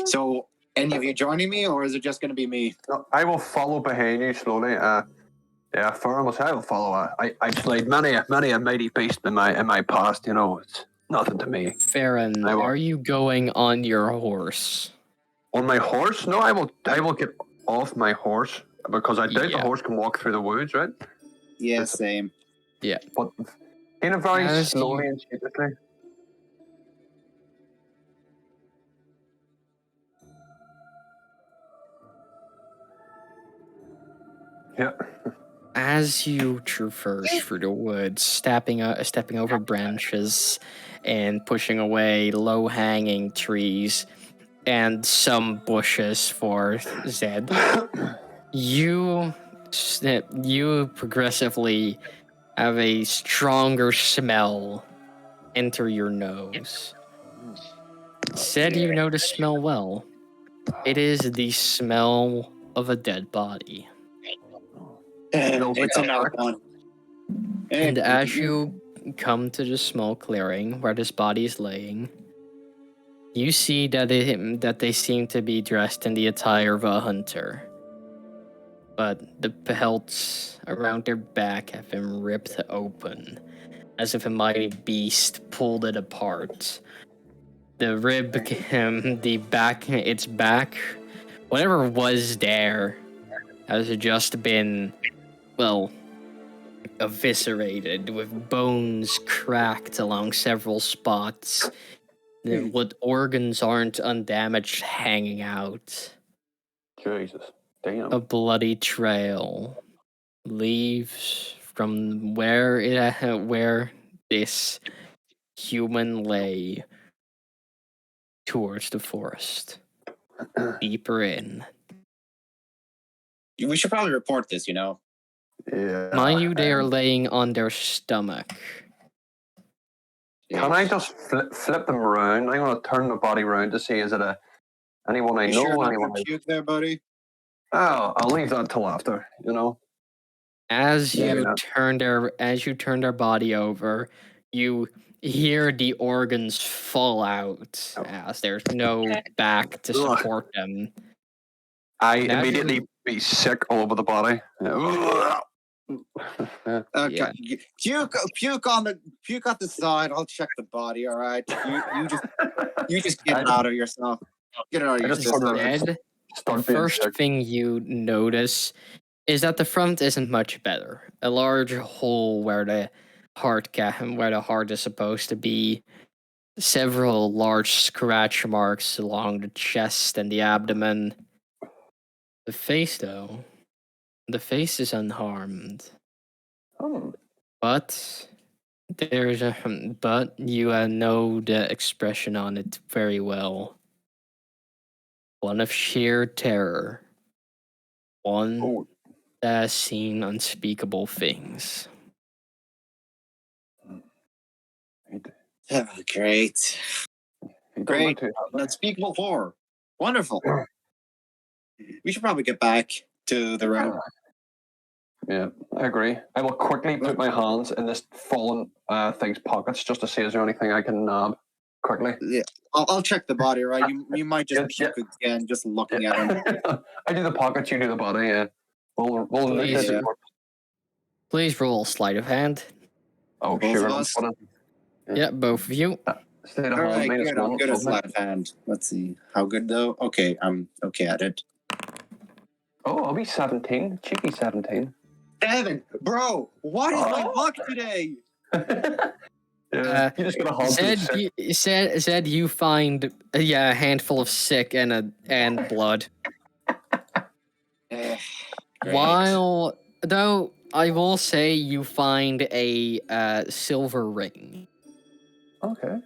So, any of you joining me, or is it just going to be me? No, I will follow behind you slowly. Yeah, Ferran will say I will follow. I've slayed many a mighty beast in my past. You know, it's nothing to me. Farron, I will- are you going on your horse? On my horse? No, I will get off my horse because I doubt the Yeah. horse can walk through the woods, right? Yeah, same. But kind of very As slowly you- and stupidly. Yeah. As you traverse through the woods, stepping over branches and pushing away low-hanging trees and some bushes for Zed, you progressively have a stronger smell enter your nose. Zed, you know the smell well. It is the smell of a dead body. It's another one. And as you come to the small clearing where this body is laying, you see that they seem to be dressed in the attire of a hunter. but the pelts around their back have been ripped open, as if a mighty beast pulled it apart. The rib, its back, whatever was there, has just been, well, eviscerated, with bones cracked along several spots. What organs aren't undamaged hanging out. Jesus. Damn. A bloody trail leaves from where this human lay towards the forest, deeper in. We should probably report this, you know. Yeah. Mind you, they are laying on their stomach. Can I just flip them around? I'm going to turn the body around to see is it anyone I You know? sure not Anyone gonna puke there, buddy? Oh, I'll leave that till after, you know? As Yeah, you yeah. turn their body over, you hear the organs fall out as there's no back to Ugh. support them. I Now immediately be sick all over the body. Okay. Yeah. Puke on the side. I'll check the body. All right. You just get it out of yourself. Get it out of your just started system. Instead, the Start being first sick. thing you notice is that the front isn't much better. A large hole where the heart is supposed to be. Several large scratch marks along the chest and the abdomen. The face, though, the face is unharmed. Hmm. But you know the expression on it very well. One of sheer terror. One Oh, that has seen unspeakable things. Oh, great. he don't Great. look too happy. Unspeakable horror. Wonderful. We should probably get back to the room. Yeah, I agree. I will quickly put my hands in this fallen thing's pockets just to see is there anything I can nab quickly. Yeah, I'll check the body. Right, you might just Yeah, puke again just looking at him. I do the pockets, you do the body. Yeah, we'll Please. nip this. Please roll sleight of hand. Oh, Both sure. of us? Yeah, both of you. State of All hand, right, minus good. I'm one, good at lovely. sleight of hand. Let's see how good though. Okay, I'm okay at it. Oh, I'll be 17. Cheeky 17. Evan, bro, what is my Oh. luck today? Yeah, you just got a hug to the sick. Zed, you find a handful of sick and blood. Great. While though I will say you find a silver ring, Okay.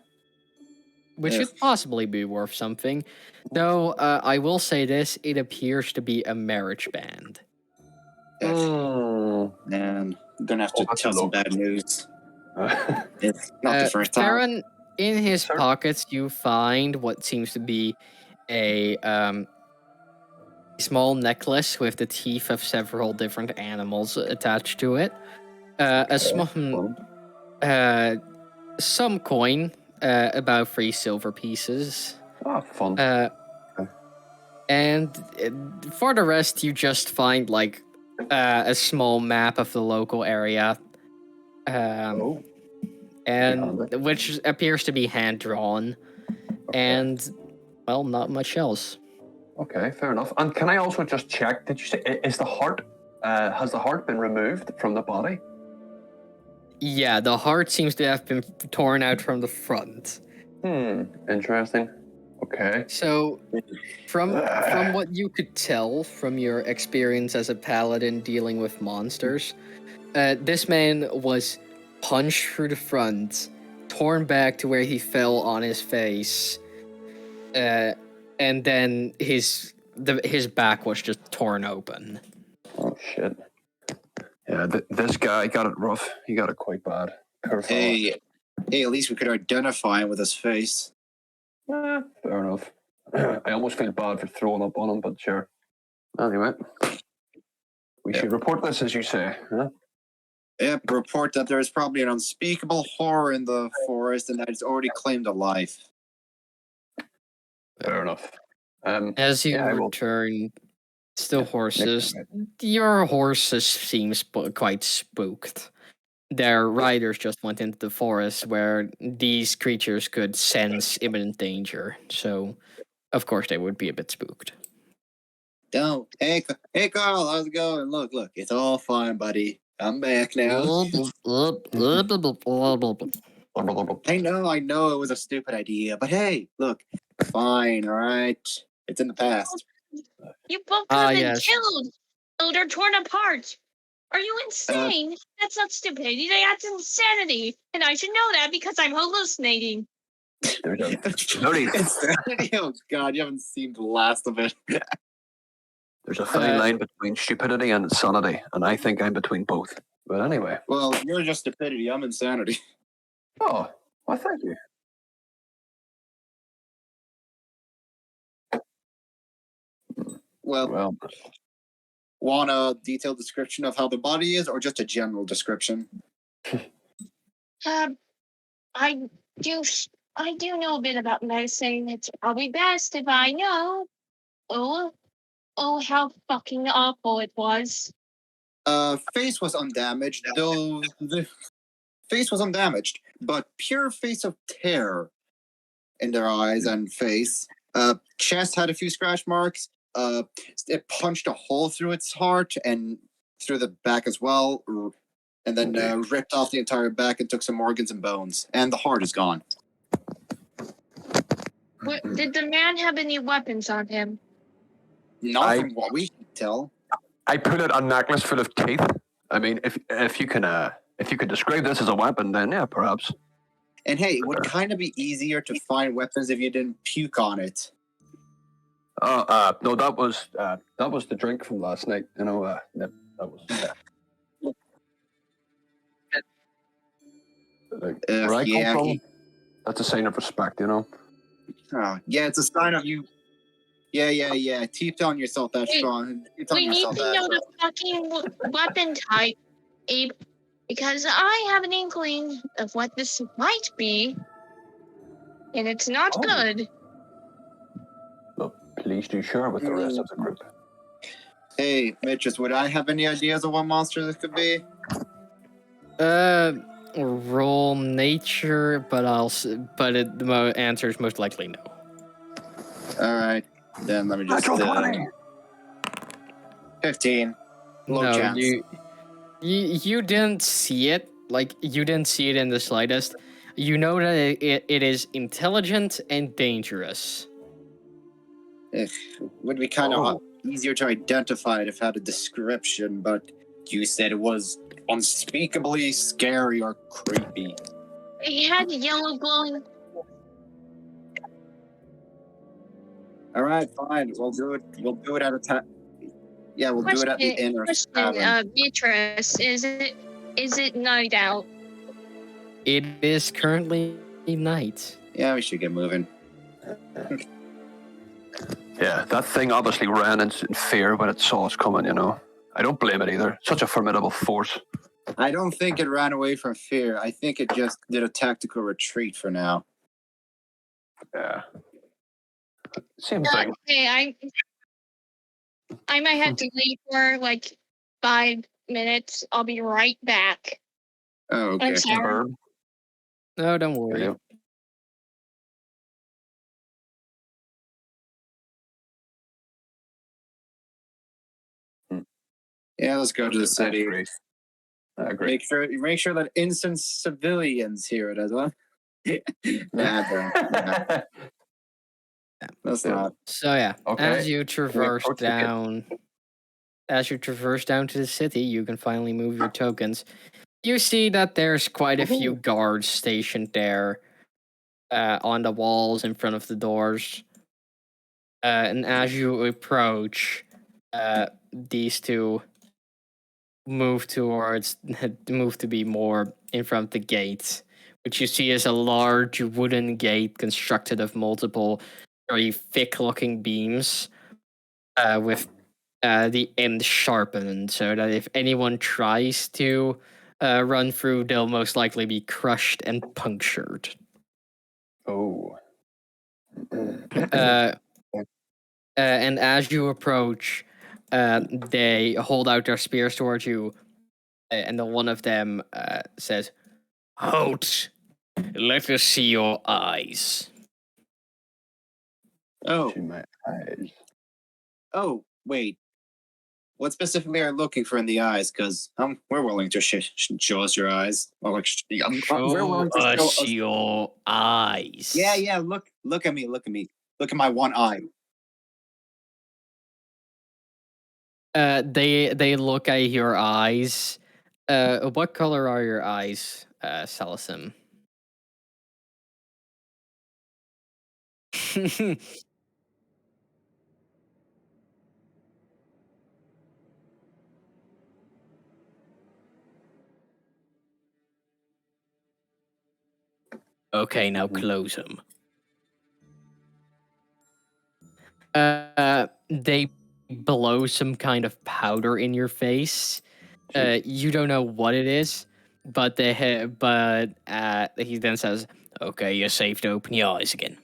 which Ugh. could possibly be worth something. Though I will say this: it appears to be a marriage band. Man, I'm gonna have to that's tell some low. bad news. It's not the first time. Ferran, in his Sir? pockets, you find what seems to be a small necklace with the teeth of several different animals attached to it. A small, some coin, about 3 silver pieces. Oh, fun. And for the rest, you just find like a small map of the local area, Oh. and which appears to be hand drawn, and well, not much else. Okay, fair enough. And can I also just check? Did you say is the heart? Has the heart been removed from the body? Yeah, the heart seems to have been torn out from the front. Interesting. Okay. So, from what you could tell from your experience as a paladin dealing with monsters, this man was punched through the front, torn back to where he fell on his face, and then his back was just torn open. Oh shit. Yeah, this guy got it rough. He got it quite bad. Poor fella. Hey, at least we could identify him with his face. Fair enough. I almost feel bad for throwing up on him, but sure. Anyway, we should report this, as you say. Huh? Yep, report that there is probably an unspeakable horror in the forest and that it's already claimed a life. Fair enough. As you I will- return Still horses. Your horses seem quite spooked. Their riders just went into the forest where these creatures could sense imminent danger, so of course they would be a bit spooked. Don't. Hey, Carl, how's it going? Look, it's all fine, buddy. I'm back now. I know it was a stupid idea, but hey, look, fine, all right. It's in the past. You both could have been yes. killed or torn apart. Are you insane? That's not stupidity. That's insanity. And I should know that because I'm hallucinating. Insanity? Oh, God, you haven't seen the last of it. There's a fine line between stupidity and insanity, and I think I'm between both. But anyway. Well, you're just stupidity. I'm insanity. Oh, well, thank you. Well, want a detailed description of how the body is, or just a general description? I do know a bit about medicine. It's probably best if I know. Oh, how fucking awful it was. Face was undamaged, though the face was undamaged, but pure face of terror in their eyes and face. Chest had a few scratch marks. It punched a hole through its heart and through the back as well, and then ripped off the entire back and took some organs and bones. And the heart is gone. Did the man have any weapons on him? Not from what we can tell. I put out a necklace full of teeth. I mean, if you can describe this as a weapon, then yeah, perhaps. And hey, it would kind of be easier to find weapons if you didn't puke on it. No, that was the drink from last night. You know, that was. Where I come from, that's a sign of respect, you know. Yeah, it's a sign of you. Yeah. Keep on yourself that strong. We need to know the fucking weapon type, Abe, because I have an inkling of what this might be, and it's not good. Well, please do share with the rest of the group. Hey, Mitchell, would I have any ideas of what monster this could be? Roll nature, but the answer is most likely no. All right, then let me just. 15. Low chance. You didn't see it. Like, you didn't see it in the slightest. You know that it is intelligent and dangerous. It would be kind of easier to identify it if it had a description, but you said it was unspeakably scary or creepy. It had yellow glowing. All right, fine. We'll do it at a time. Yeah, we'll do it at the inner tavern. Beatrice, is it night out? It is currently night. Yeah, we should get moving. Yeah, that thing obviously ran in fear when it saw us coming, you know. I don't blame it either. Such a formidable force. I don't think it ran away from fear. I think it just did a tactical retreat for now. Yeah. Same thing. Okay, I might have to leave for like 5 minutes. I'll be right back. Oh, okay. I'm sorry. No, don't worry. Yeah, let's go to the city. I agree. Make sure that innocent civilians hear it as well. Nah. That's not. So yeah, Okay. as you traverse down to the city, you can finally move your tokens. You see that there's quite a few guards stationed there, on the walls in front of the doors. And as you approach, these two move to be more in front of the gate, which you see is a large wooden gate constructed of multiple very thick-looking beams, with the end sharpened, so that if anyone tries to run through, they'll most likely be crushed and punctured. Oh. And as you approach, they hold out their spears towards you, and then one of them says, "Halt! Let us see your eyes." Oh, To my eyes. oh, wait. What specifically are you looking for in the eyes? Because we're willing to show us your eyes. Or like, we're Show willing to show us us. your eyes. Yeah. Look at me. Look at my one eye. They look at your eyes. What color are your eyes, Salasim? Okay, now close them. They blow some kind of powder in your face. You don't know what it is, but he then says, "Okay, you're safe to open your eyes again."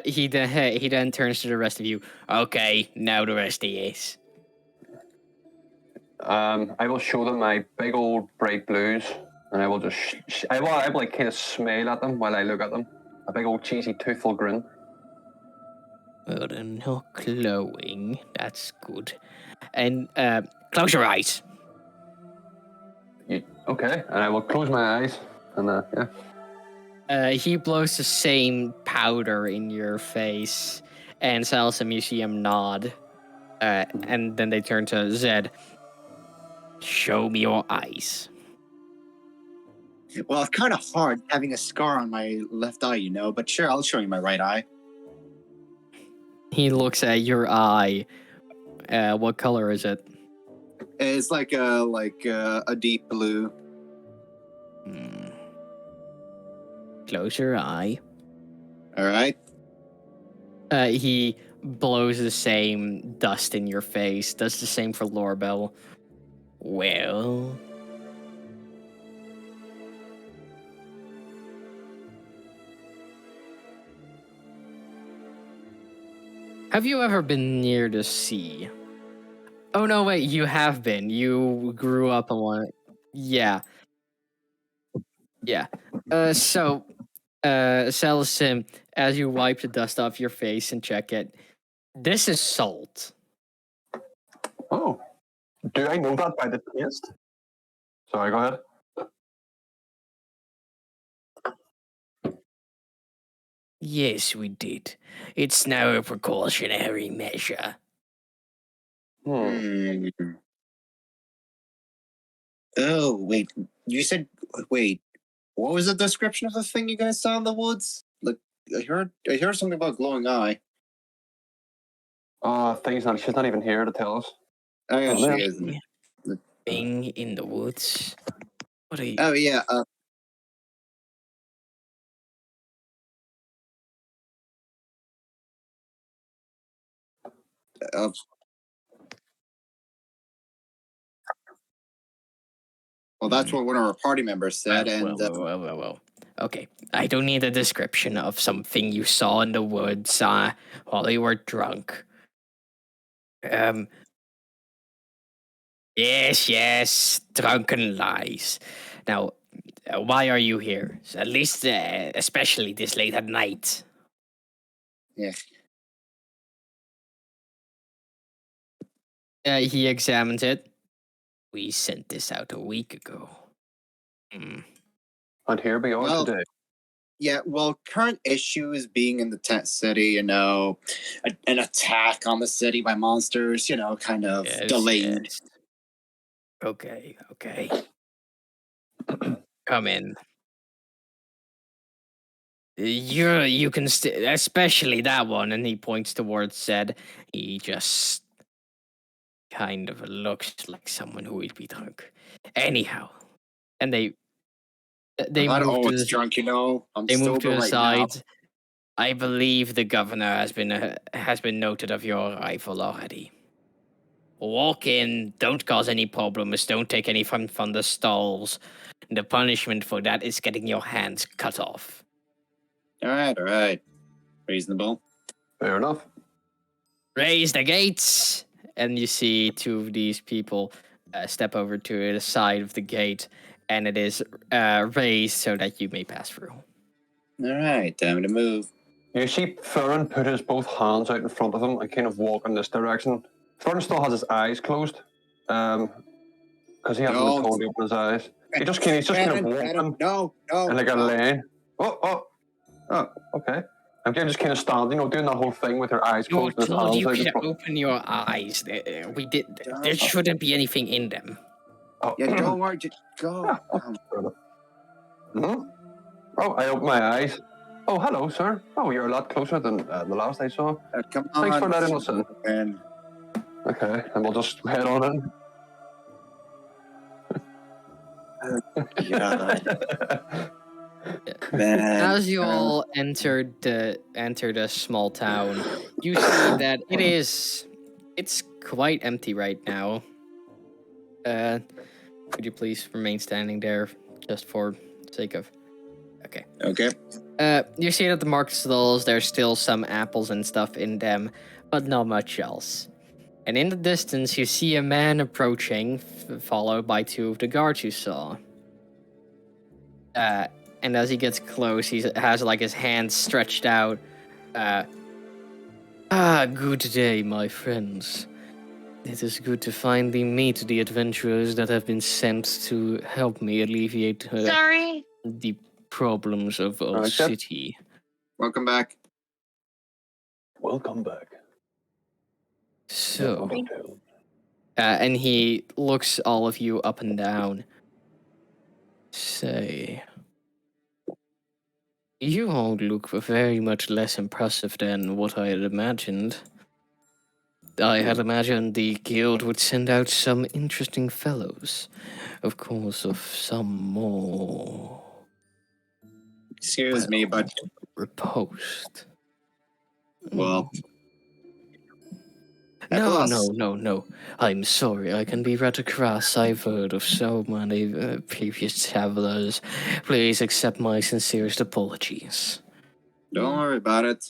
He then turns to the rest of you. Okay, now the rest of yes. I will show them my big old bright blues, and I will just I will like kind of smile at them while I look at them. A big old cheesy toothful grin. Well, they're not glowing. That's good. And close your eyes. Okay, and I will close my eyes, and yeah. He blows the same powder in your face, and Salasim, you see him nod. And then they turn to Zed. Show me your eyes. Well, it's kind of hard having a scar on my left eye, you know. But sure, I'll show you my right eye. He looks at your eye. What color is it? It's like a deep blue. Close your eye. All right. He blows the same dust in your face. Does the same for Lorbel. Well, have you ever been near the sea? Oh no, wait, you have been. You grew up on one. Yeah. Salasim, as you wipe the dust off your face and check it, this is salt. Oh, do I know that by the taste? Sorry, go ahead. Yes, we did. It's now a precautionary measure. Hmm. Oh wait, you said wait. What was the description of the thing you guys saw in the woods? Like I heard something about glowing eye. She's not even here to tell us. Oh yeah, Oh, she man. is. Thing in the woods. What are you? Oh yeah. Uh, well, that's what one of our party members said, Well. Okay, I don't need a description of something you saw in the woods while you were drunk. Yes, drunken lies. Now, why are you here? At least, especially this late at night. yeah. He examines it. We sent this out a week ago. And here we are Well, today. Yeah, well, current issues being in the tent city, you know, an attack on the city by monsters, you know, kind of delayed. Yes. Okay. Come in. You can especially that one, and he points towards Zed. He just kind of looks like someone who would be drunk. Anyhow, and they I'm not move to always the, drunk, you know. I'm they move to sober the right side. I believe the governor has been noted of your arrival already. Walk in, don't cause any problems, don't take any from the stalls. The punishment for that is getting your hands cut off. now. All right. Reasonable. Fair enough. Raise the gates! And you see two of these people step over to the side of the gate, and it is raised so that you may pass through. All right, time to move. You see Ferran put his both hands out in front of him and kind of walk in this direction. Ferran still has his eyes closed, because he hasn't been told to open his eyes. He's just kind of walking No, in like a no. lane. Oh, okay. I'm just kind of standing, doing that whole thing with your eyes You're closed and his told hands you out in can front. open your eyes. There shouldn't be anything in them. Oh. Yeah, don't worry, just go. Oh, I opened my eyes. Oh, hello, sir. Oh, you're a lot closer than the last I saw. Come on. Thanks for letting us in. And Okay, and we'll just head on in. Man, As you all enter the small town, you see that it's quite empty right now. Could you please remain standing there just for sake of? Okay. Okay. You see that the market stalls, there's still some apples and stuff in them, but not much else. And in the distance, you see a man approaching, followed by two of the guards you saw. And as he gets close, he has like his hands stretched out. Good day, my friends. It is good to finally meet the adventurers that have been sent to help me alleviate Sorry. the problems of our city. Welcome back. Welcome back. So, and he looks all of you up and down. Say, you all look very much less impressive than what I had imagined. I had imagined the guild would send out some interesting fellows. Of course, of some more... Excuse me, but... Repost. Well... No. I'm sorry, I can be rather crass. I've heard of so many previous travelers. Please accept my sincerest apologies. Don't worry about it.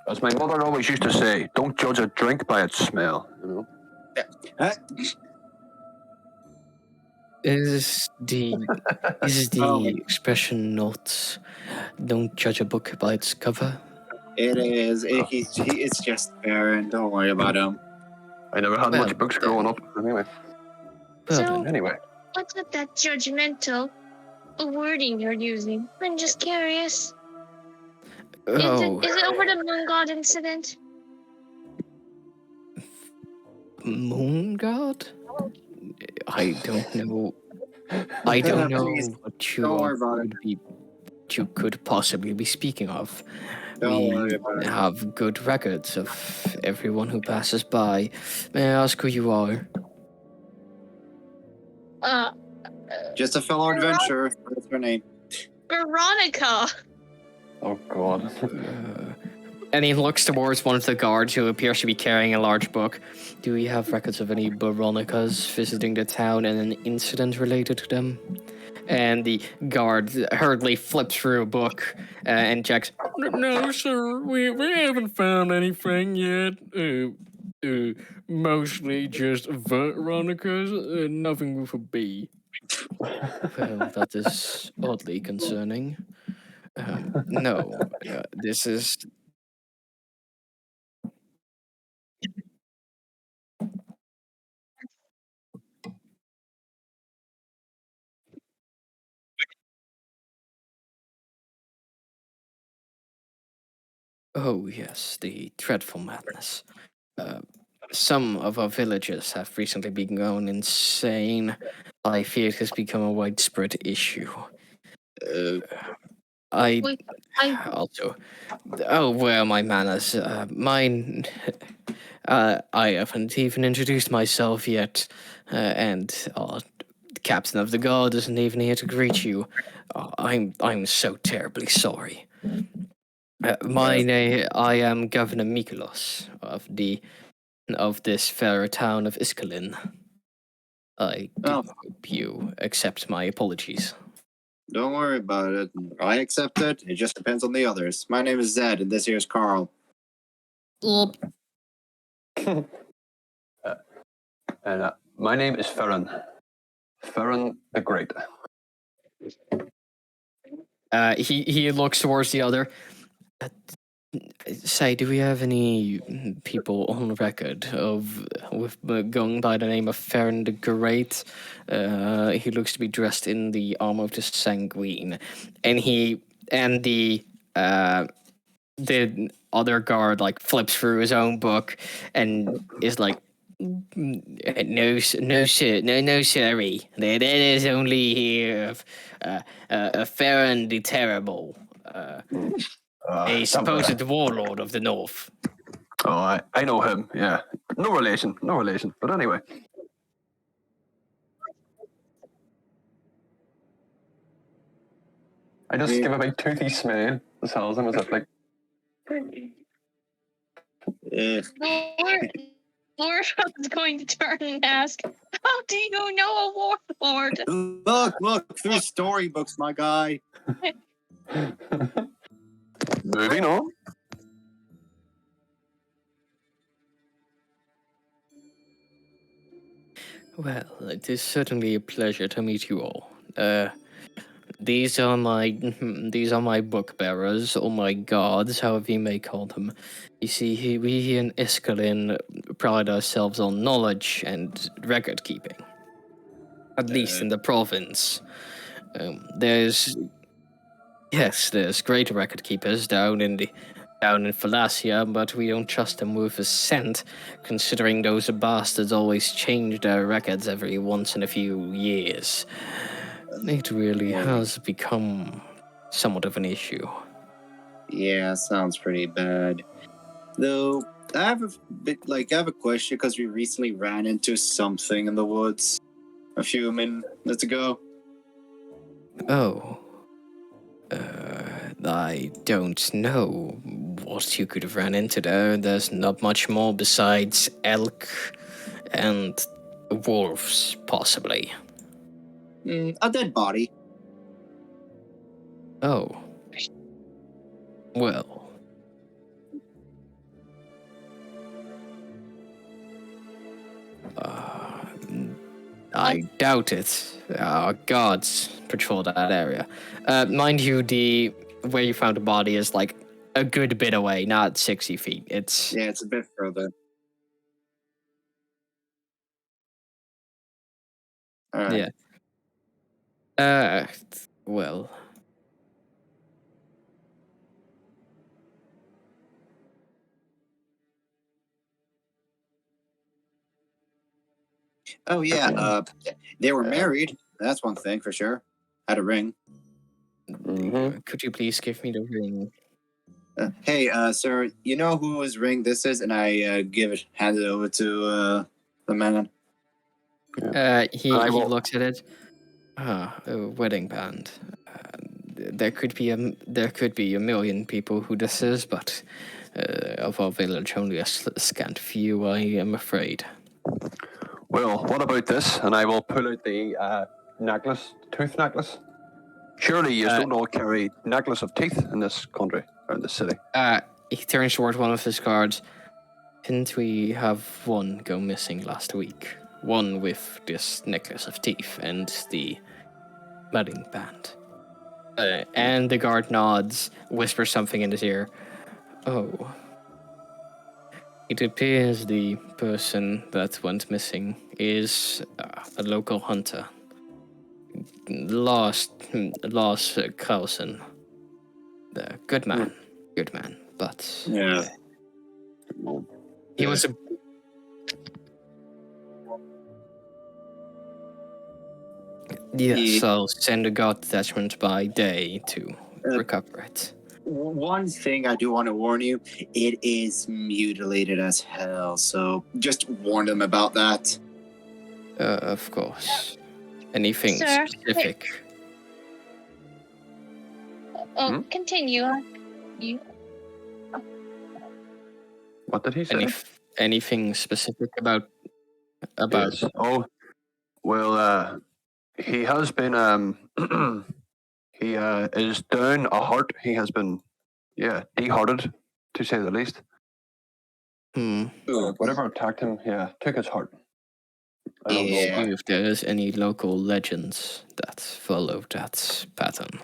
As my mother always used to say, don't judge a drink by its smell, Is the expression not don't judge a book by its cover? It is. It's just Ferran. Don't worry about him. I never had much books growing up, anyway. Anyway. What's with that judgmental wording you're using? I'm just curious. Is it over the moon god incident? Moon god? I don't know. I don't know what you could possibly be speaking of. We have good records of everyone who passes by. May I ask who you are? Just a fellow adventurer. What's her name? Veronica. Oh, God. And he looks towards one of the guards who appears to be carrying a large book. Do we have records of any Veronicas visiting the town and an incident related to them? And the guard hurriedly flips through a book and checks. No, sir, we haven't found anything yet. Mostly just Veronicas, nothing with a B. Well, that is oddly concerning. No, this is... Oh, yes, the dreadful madness. Some of our villagers have recently been going insane. I fear it has become a widespread issue. I Oh, well, my manners. Mine... I haven't even introduced myself yet. And the captain of the guard isn't even here to greet you. I'm so terribly sorry. My name, I am Governor Mikolos of this fair town of Iskalin. I do hope you accept my apologies. Don't worry about it. I accept it. It just depends on the others. My name is Zed, and this here's Carl. And my name is Ferran. Ferran the Great. He looks towards the other. Say, do we have any people on record with going by the name of Ferran the Great? He looks to be dressed in the armor of the Sanguine, and the other guard like flips through his own book and is like, no, sir, no, sorry. There is only here Ferran the Terrible. A supposed warlord of the north. Oh, I know him, yeah. No relation. But anyway. I just give a big toothy smile and tells him as if like... Laura's going to turn and ask, how do you know a warlord? Look, through storybooks, my guy. Moving on. Well, it is certainly a pleasure to meet you all. These are my book bearers, or my guards, however you may call them. You see, we here in Iskalin pride ourselves on knowledge and record keeping. At least in the province. There's great record keepers down in Falacia, but we don't trust them with a cent, considering those bastards always change their records every once in a few years. It really has become somewhat of an issue. Yeah, sounds pretty bad. Though I have a question because we recently ran into something in the woods a few minutes ago. Oh. I don't know what you could have ran into there. There's not much more besides elk and wolves, possibly. A dead body. Oh. Well. I doubt it. Our guards patrol that area. Mind you, where you found the body is like a good bit away, not 60 feet. It's a bit further. Yeah. Well. Oh yeah, they were married. That's one thing for sure. Had a ring. Could you please give me the ring? Hey, sir, you know whose ring this is? And I hand it over to the man. He looks at it. A wedding band. There could be a million people who this is, but of our village, only a scant few, I am afraid. Well, what about this? And I will pull out the tooth necklace. Surely you don't all carry necklace of teeth in this country, or in this city. He turns towards one of his guards. Didn't we have one go missing last week? One with this necklace of teeth and the wedding band. And the guard nods, whispers something in his ear. Oh. It appears the person that went missing is a local hunter. Lars Carlson. Good man, but yeah, he was a. Yes, I'll send a guard detachment by day to recover it. One thing I do want to warn you, it is mutilated as hell, so just warn them about that. Of course. Anything specific? Continue. You. What did he say? Anything specific about? Yes. Oh, well, he has been He is down a heart. He has been, dehearted, to say the least. Whatever attacked him, took his heart. I don't know Yeah. why. If there is any local legends that follow that pattern.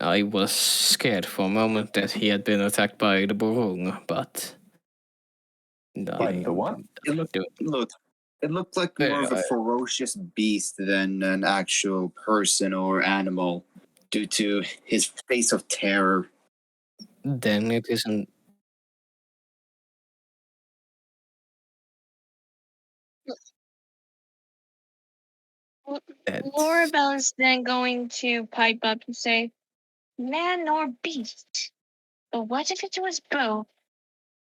I was scared for a moment that he had been attacked by the Borung, but By the what? It looked like more of a ferocious beast than an actual person or animal, due to his face of terror. Then it isn't. Lorabelle is then going to pipe up and say, "Man or beast? But what if it was both?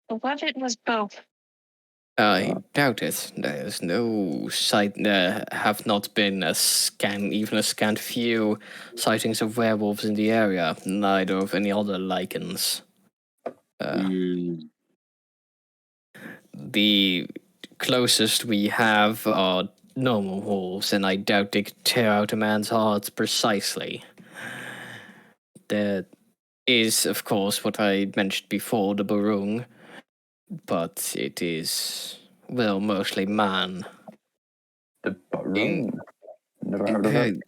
But what if it was both?" I doubt it. There's no sight. There have not been even a scant few sightings of werewolves in the area. Neither of any other lichens. The closest we have are normal wolves, and I doubt they could tear out a man's heart precisely. There is, of course, what I mentioned before, the Borung, but it is, well, mostly man. The Barone. Never heard of it.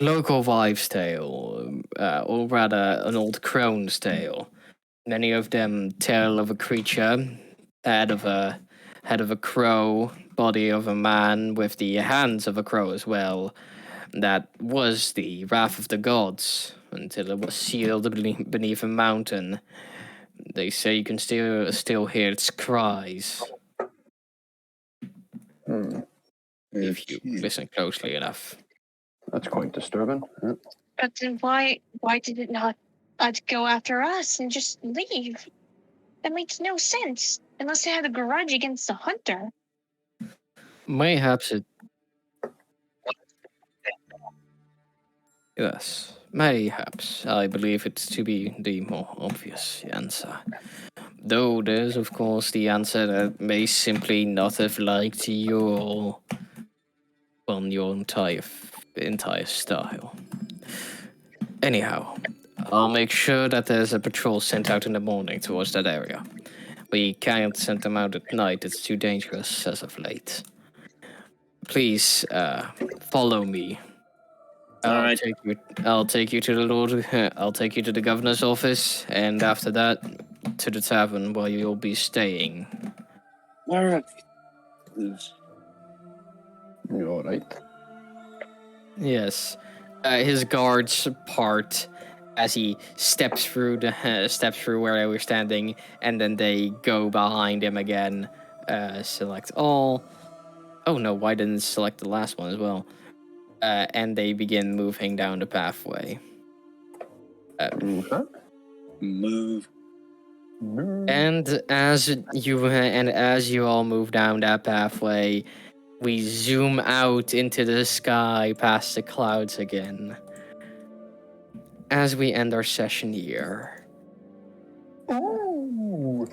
Local wives' tale, or rather, an old crone's tale. Many of them tell of a creature, head of a crow, body of a man, with the hands of a crow as well. That was the wrath of the gods until it was sealed beneath a mountain. They say you can still hear its cries if you listen closely enough. That's quite disturbing. Yeah. But then why did it not go after us and just leave? That makes no sense, unless they had a grudge against the hunter. Mayhaps it. Yes, mayhaps. I believe it to be the more obvious answer. Though there's, of course, the answer that may simply not have liked your entire style. Anyhow, I'll make sure that there's a patrol sent out in the morning towards that area. We can't send them out at night, it's too dangerous as of late. Please, follow me. I'll take you to the Lord. I'll take you to the governor's office, and after that, to the tavern where you'll be staying. All right. You all right? Yes, his guards part as he steps through where they were standing, and then they go behind him again. Select all. Oh no! Why didn't it select the last one as well? And they begin moving down the pathway. Move. And as you all move down that pathway, we zoom out into the sky past the clouds again. As we end our session here. Ooh.